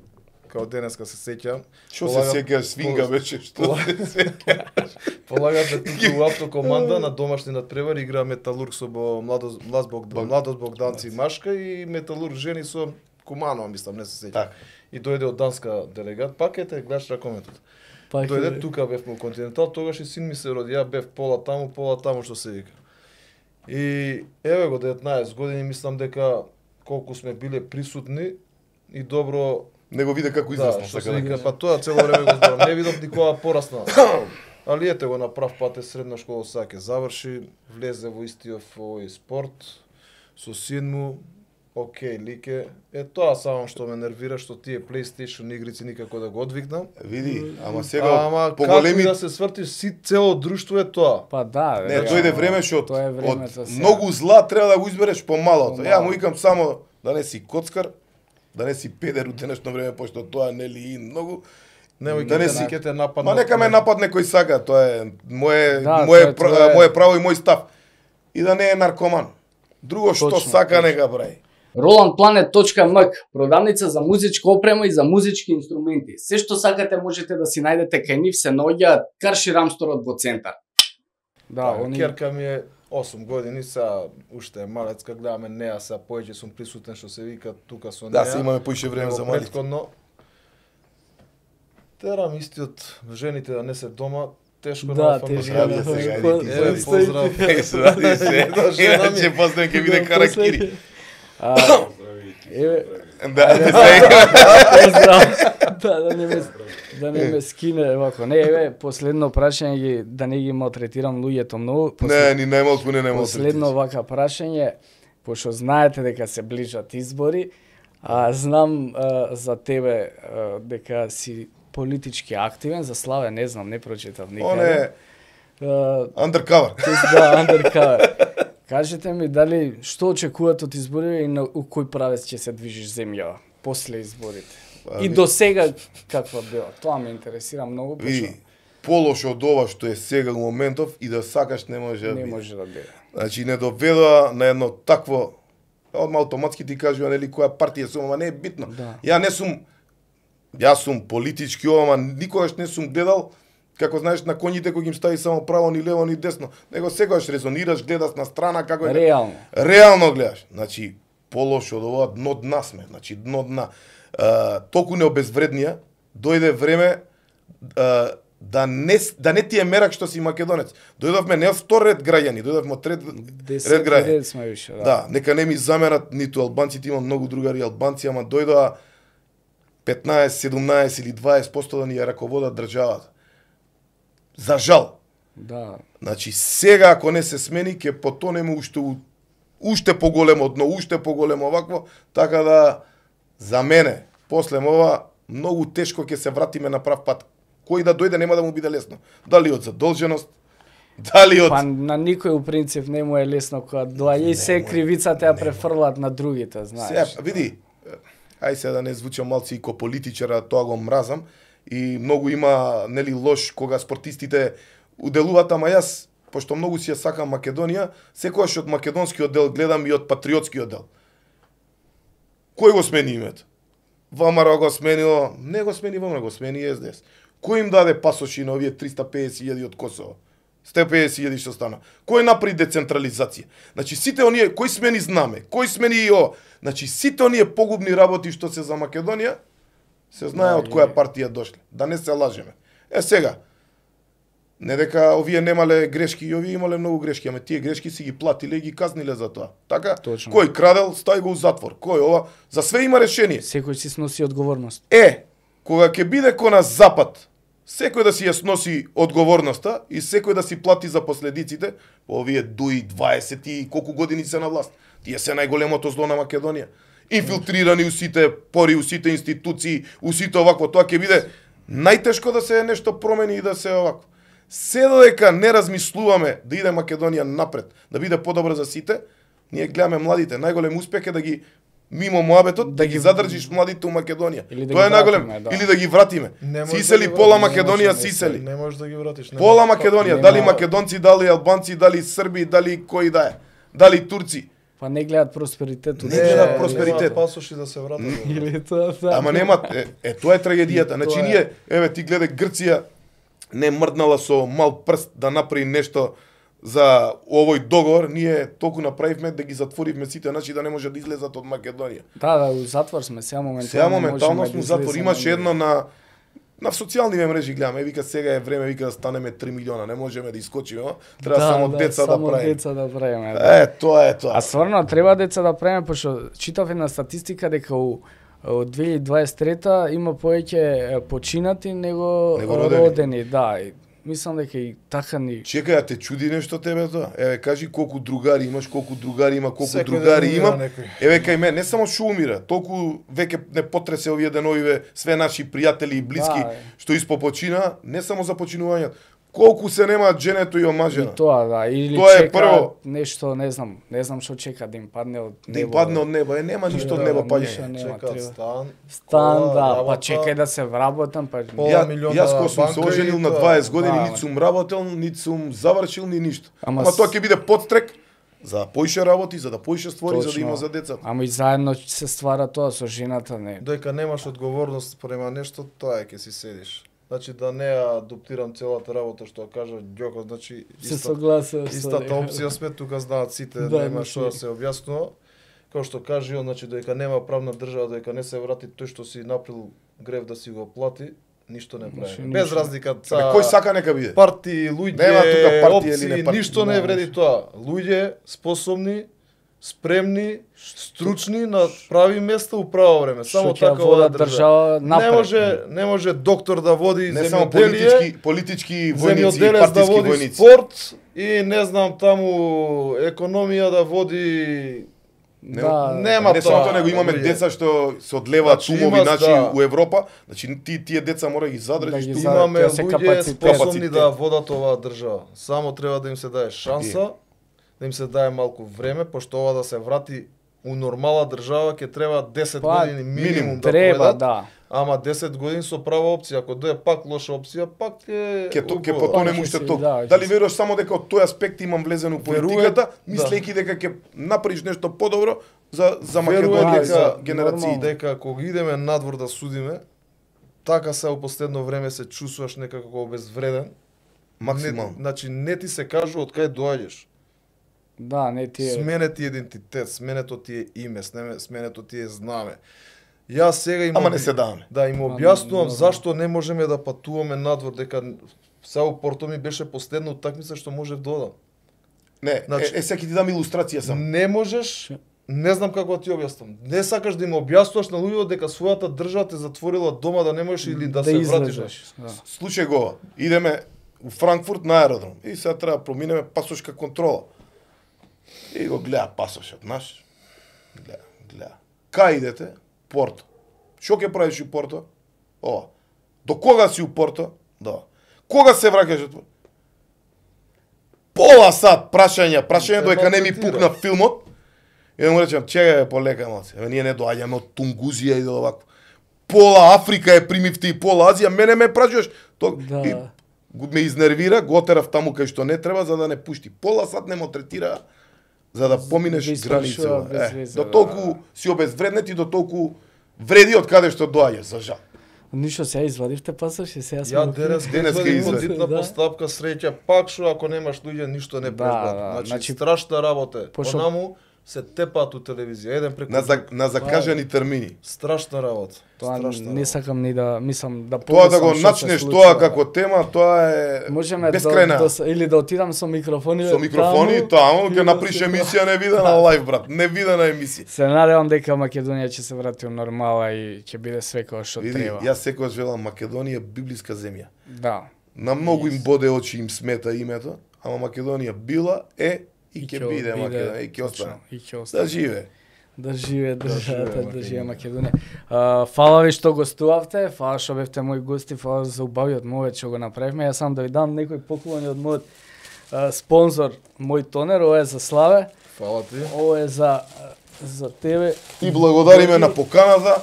као денеска се сеќам.
Што се сеќаш, свинга беше, што се сеќаш?
Полагаме тука у автокоманда на домашни надпревари, игра Металург со Младост Богданци Машка и Металург жени со Куманова, мислам, не се сеќам. И дојде од данска делегат, пак ете, гледаш ракометот. Дојде тука бевме у Континентал, тогаш и син ми се роди, ја бев пола таму што се вика. И еве го 19 години, мислам дека колку сме биле присутни и добро
него виде како израсна,
што се вика, па тоа цело време го зборам, не видов никога порасна. Али ете го на прав пат е средна школа сега ќе заврши, влезе во истиот овој спорт со син му. Океј, лике. Е тоа само што ме нервира, што тие PlayStation игрици никако да го одвикнам.
Види, ама сега
поголеми да се свртиш цело друштво е тоа.
Па да,
не, дојде време што од многу зла треба да го избереш помалото. Ја му викам само да не си коцкар, да не си педер у денешно време, пошто тоа нели и многу.
Да не си те нападне.
Ма нека ме нападне кој сака, тоа е мое право и мој став. И да не е наркоман. Друго што сака нека прави.
RolandPlanet.mk, продавница за музичка опрема и за музички инструменти. Се што сакате можете да си најдете кај нив, се наоѓаат Карши Рамсторот во центар.
Да, керка ми е 8 години, са уште е малецка, гледаме неа, са повеќе сум присутен што се вика тука со неа.
Да, се имаме поише време за малите.
Терам истиот жените да не се дома, тешко
на
фамилија.
Поздрав. Жена ми. Ќе поздравам ќе биде каракири.
Да не ме скине вако. Не, еве, последно прашање да не ги малтретирам луѓето многу.
Не, ни најмалку не најмалку.
Последно вака прашање, пошто знаете дека се ближат избори, знам за тебе дека си политички активен, за Славе не знам, не прочитав никаде.
Он е undercover.
Да, undercover. Кажете ми дали што очекувате од изборите и у кој правец ќе се движиш земјава после изборите? И до сега каква била? Тоа ме интересира многу.
Полошо од ова што е сега во моментов и да сакаш не може да биде.
Не може да биде.
Значи не доведоа на едно такво, одма автоматски ти кажува нели која партија сум, ама не е битно.
Да.
Јас сум политички, ама никогаш не сум гледал како знаеш на коњите кои им стави само право ни лево ни десно, него секогаш резонираш, гледаш на страна како е. Реално гледаш. Значи полошо од ова дно дна сме, значи дно дна. Толку необезвреднија, дојде време да не ти е мерак што си македонец. Дојдовме не од втор ред граѓани, дојдовме од трет ред граѓани. Да, нека не ми замерат ниту албанците, имам многу другари албанци, ама дојдоа 15, 17 или 20% да ни ја раководат државата. За жал.
Да.
Значи сега ако не се смени ќе потонеме уште поголемо дно, уште поголемо вакво, така да за мене после ова многу тешко ќе се вратиме на прав пат. Кој да дојде нема да му биде лесно. Дали од задолженост, дали од...
Па на никој у принцип не му е лесно кога доаѓа и се кривицата ја префрлат на другите, знаеш.
Се, види, ај се да не звучам малци и ко политичара, тоа го мразам и многу има нели лош кога спортистите уделуваат, ама јас пошто многу си ја сакам Македонија, секогаш од македонскиот дел гледам и од патриотскиот дел. Кој го смени името? ВМРО го сменило, не го смени ВМРО, го смени СДС. Кој им даде пасоши на овие 350.000 од Косово? 150.000 што стана. Кој направи децентрализација? Значи сите оние кој смени знаме, кој смени и ова. Значи сите оние погубни работи што се за Македонија се знае од која партија дошле. Да не се лажеме. Сега не дека овие немале грешки, и овие имале многу грешки, ама тие грешки си ги платиле и ги казниле за тоа. Така?
Точно.
Кој крадел, стај го у затвор. Кој ова? За све има решение.
Секој си сноси одговорност.
Кога ќе биде кон нас Запад, секој да си ја сноси одговорноста и секој да си плати за последиците, овие дуи 20 и колку години се на власт. Тие се најголемото зло на Македонија. Инфилтрирани у сите пори, у сите институции, у сите овакво, тоа ќе биде најтешко да се нешто промени и да се овакво. Се додека не размислуваме да иде Македонија напред, да биде подобро за сите, ние гледаме младите. Најголем успех е да ги мимо муабетот, да ги задржиш младите у Македонија. Тоа е најголем. Да. Или да ги вратиме. Сисели пола Македонија, сисели.
Не можеш да ги вратиш.
Пола Македонија, дали македонци, дали албанци, дали срби, дали кои да е. Дали турци.
Па не гледат просперитет.
Не гледат просперитет.
Пасоши да се вратат.
Или тоа, да.
Ама нема, тоа е трагедијата. Значи ние, еве ти гледај Грција не мрднала со мал прст да направи нешто за овој договор, ние толку направивме да ги затворивме сите, значи да не може да излезат од Македонија.
Да, у затвор сме, сега
моментално сме затвор. Имаше едно на социјални мрежи гледаме, вика сега е време, вика да станеме 3 милиона, не можеме да искочиме, треба само деца да правиме.
Само деца да правиме. Да.
Тоа е тоа.
А стварно треба деца да правиме, пошто читав една статистика дека од 2023 има повеќе починати него родени, да. Мислам дека и така ни...
Чекај, те чуди нешто тебе тоа? Еве, кажи колку другари имаш, колку другари има, колку другари има. Еве, кај мен, не само што умира, толку веќе не потресе овие деновиве све наши пријатели и блиски што испопочина, не само за починувањето. Колку се немаат женето и омажена.
И тоа, да, или
тоа
чека
е прво
нешто, не знам што чека да им падне од небо.
Да им падне од небо, нема ништо од небо паѓање.
Чекаат
стан, да, па чекај да се вработам, па
Јас кога сум се оженил на 20 години, нит сум работел, нит сум завршил ни ништо. Ама тоа ќе биде подстрек за да поише работи, за да поише створи, за да има за децата.
Ама и заедно се ствара тоа со жената, не.
Доека немаш одговорност према нешто, тоа е ќе си седиш. Значи да не ја адаптирам целата работа што кажа Ѓоко, значи истата опција сме, тука знаат сите, нема што да се објаснува. Како што каже он, значи доека нема правна држава, доека не се врати тој што си направил грев да си го плати, ништо не прави. Без разлика
кој сака нека биде.
Партии, луѓе,
нема тука партија или не партија.
Ништо не вреди тоа. Луѓе способни, спремни, стручни на прави места у право време. Само така оваа држава не може доктор да води
не само политички војници и партиски војници.
Спорт и не знам таму економија да води. Нема
не само тоа, него имаме деца што се одлеваат умови у Европа, значи тие деца мора ги задржиш.
Имаме луѓе способни да водат оваа држава. Само треба да им се даде шанса, да им се даде малку време, пошто ова да се врати у нормална држава ќе треба 10 години минимум да пројдат.
Да.
Ама 10 години со права опција, ако дое пак лоша опција, пак
ќе потонем уште толку. Дали веруваш само дека од тој аспект имам влезено у политиката, мислејќи дека ќе направиш нешто подобро за Македонија, за генерации.
Дека кога идеме надвор да судиме, така се во последно време се чувствуваш некако обезвреден.
Максимално.
Значи не ти се кажува од кај доаѓаш.
Да, не ти е.
Смене ти идентитет, сменето ти е име, сменето ти е знаме. Јас сега имам...
Ама не се даваме.
Да, им објаснувам зашто не можеме да патуваме надвор, дека сега Порто ми беше последна утакмица што можев да одам.
Не, значи, сега ти дам илустрација сам.
Не можеш, не знам како да ти објаснам. Не сакаш да им објаснуваш на луѓето дека својата држава те затворила дома да не можеш или да се вратиш.
Да.
Слушај го, идеме у Франкфурт на аеродром и сега треба да проминеме пасошка контрола. И го гледа пасошот наш. Гледа. Кај идете? Порто. Што ќе правиш у Порто? Ова. До кога си у Порто? Да. Кога се враќаш од Порто? Пола сат прашање доека не ми пукна филмот. И да му речем, чекај полека малце. Еве ние не доаѓаме од Тунгузија и овакво. Пола Африка е примивте и пола Азија, мене ме прашуваш.
Да.
И ме изнервира, го отерав таму кај што не треба за да не пушти. Пола сат не ме третира за да поминеш граница. До толку си обезвреднет и до толку вреди од каде што доаѓа, за жал.
Ништо сега извадивте пасош и сега
ја денес извадив на постапка среќа, пак што ако немаш луѓе ништо не презбрат. Значи страшна работа. Понаму се тепаат у телевизија, еден преку
на закажани термини.
Страшна работа.
Тоа
Страшна
не сакам ни да мислам да
Тоа да
помислам
го
што се
начнеш
случува.
тоа како тема, тоа е
Можеме
бескрајна.
или да отидам со микрофони
Со микрофони таму ќе наприш емисија невидена лайв, брат, невидена емисија.
Се надевам дека Македонија ќе се врати у нормала и ќе биде све како што
Види,
треба.
јас секогаш велам Македонија библиска земја.
Да.
На многу им боде очи, им смета името, ама Македонија била е и ќе биде Македонија и ќе остане.
И ќе остане.
Да живее.
Да живее државата, да живее Македонија. Фала ви што гостувавте, фала што бевте мои гости, фала за убавиот мовет што го направивме. Јас сам да ви дам некои поклони од мојот спонзор, мој тонер, ова е за Славе,
Фала ти.
ова е за тебе.
И благодариме на поканата.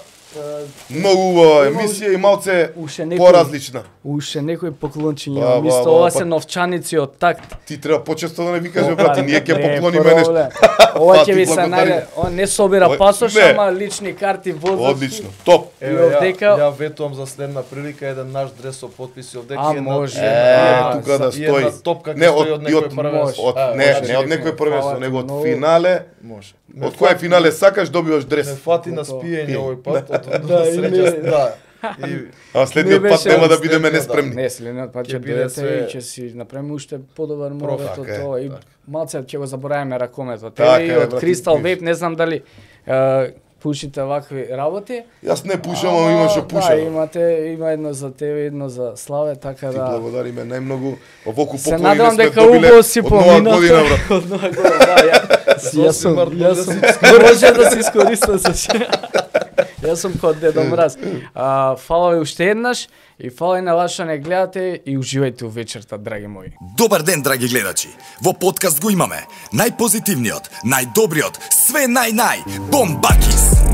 Многу убава емисија и малце
Уште некој
поразлична.
Уште некои поклончиња
Ба,
имам.
ба,
Исто
ба,
ова
па-
се новчаници од такт.
Ти треба почесто да не викаш, брат, и ние ќе
Не
поклониме нешто.
проблем. Ова
Па,
ќе
ти
ви се
благодарим.
најде. Он не собира
Ова-
пасош,
не.
ама лични карти, возачки.
Одлично, топ.
Еве,
овдека-
ја ветувам за следна прилика еден наш дрес со потписи овдека
А,
и една
може.
Тука да
и една
стои.
топка
Не,
ќе стои
од-
од
и
некој
од-
првенство.
Од
А,
не,
може,
не од некој првенство,
Фала
него
ти
од
многу.
финале.
Може.
Од кој финале сакаш добиваш
Не
дрес.
фати на спиење овој пат, од
Да,
среќа,
или-
да. И
А следниот
Не
пат
беше
нема да
следниот,
бидеме
да.
неспремни.
Не, следниот пат
Ќе
ќе
биде
дојдете
све-
и ќе си направиме уште подобар мовет од
Така е,
тоа. И
така.
малце ќе го забораваме ракомето.
Така
Тебе и
е,
од
брат,
Crystal
видиш.
Vape, не знам дали пушите вакви работи.
Јас не пушам, ама имам што
Да,
пушам.
има едно за тебе, едно за Славе, така
Ти
да.
благодариме најмногу. Оволку
Се
поклони
надевам
сме
дека
добиле
убаво си
од нова
поминавте.
година, брат.
Од нова година, да, јас сум,
март
јас
може
сум,
да
може да се искористам со се. Јас сум код Дедо Мраз. Фала ви уште еднаш и фала и на вас што не гледате и уживајте у вечерта, драги мои.
Добар ден, драги гледачи. Во подкаст го имаме најпозитивниот, најдобриот, све нај-нај, Бомбакис.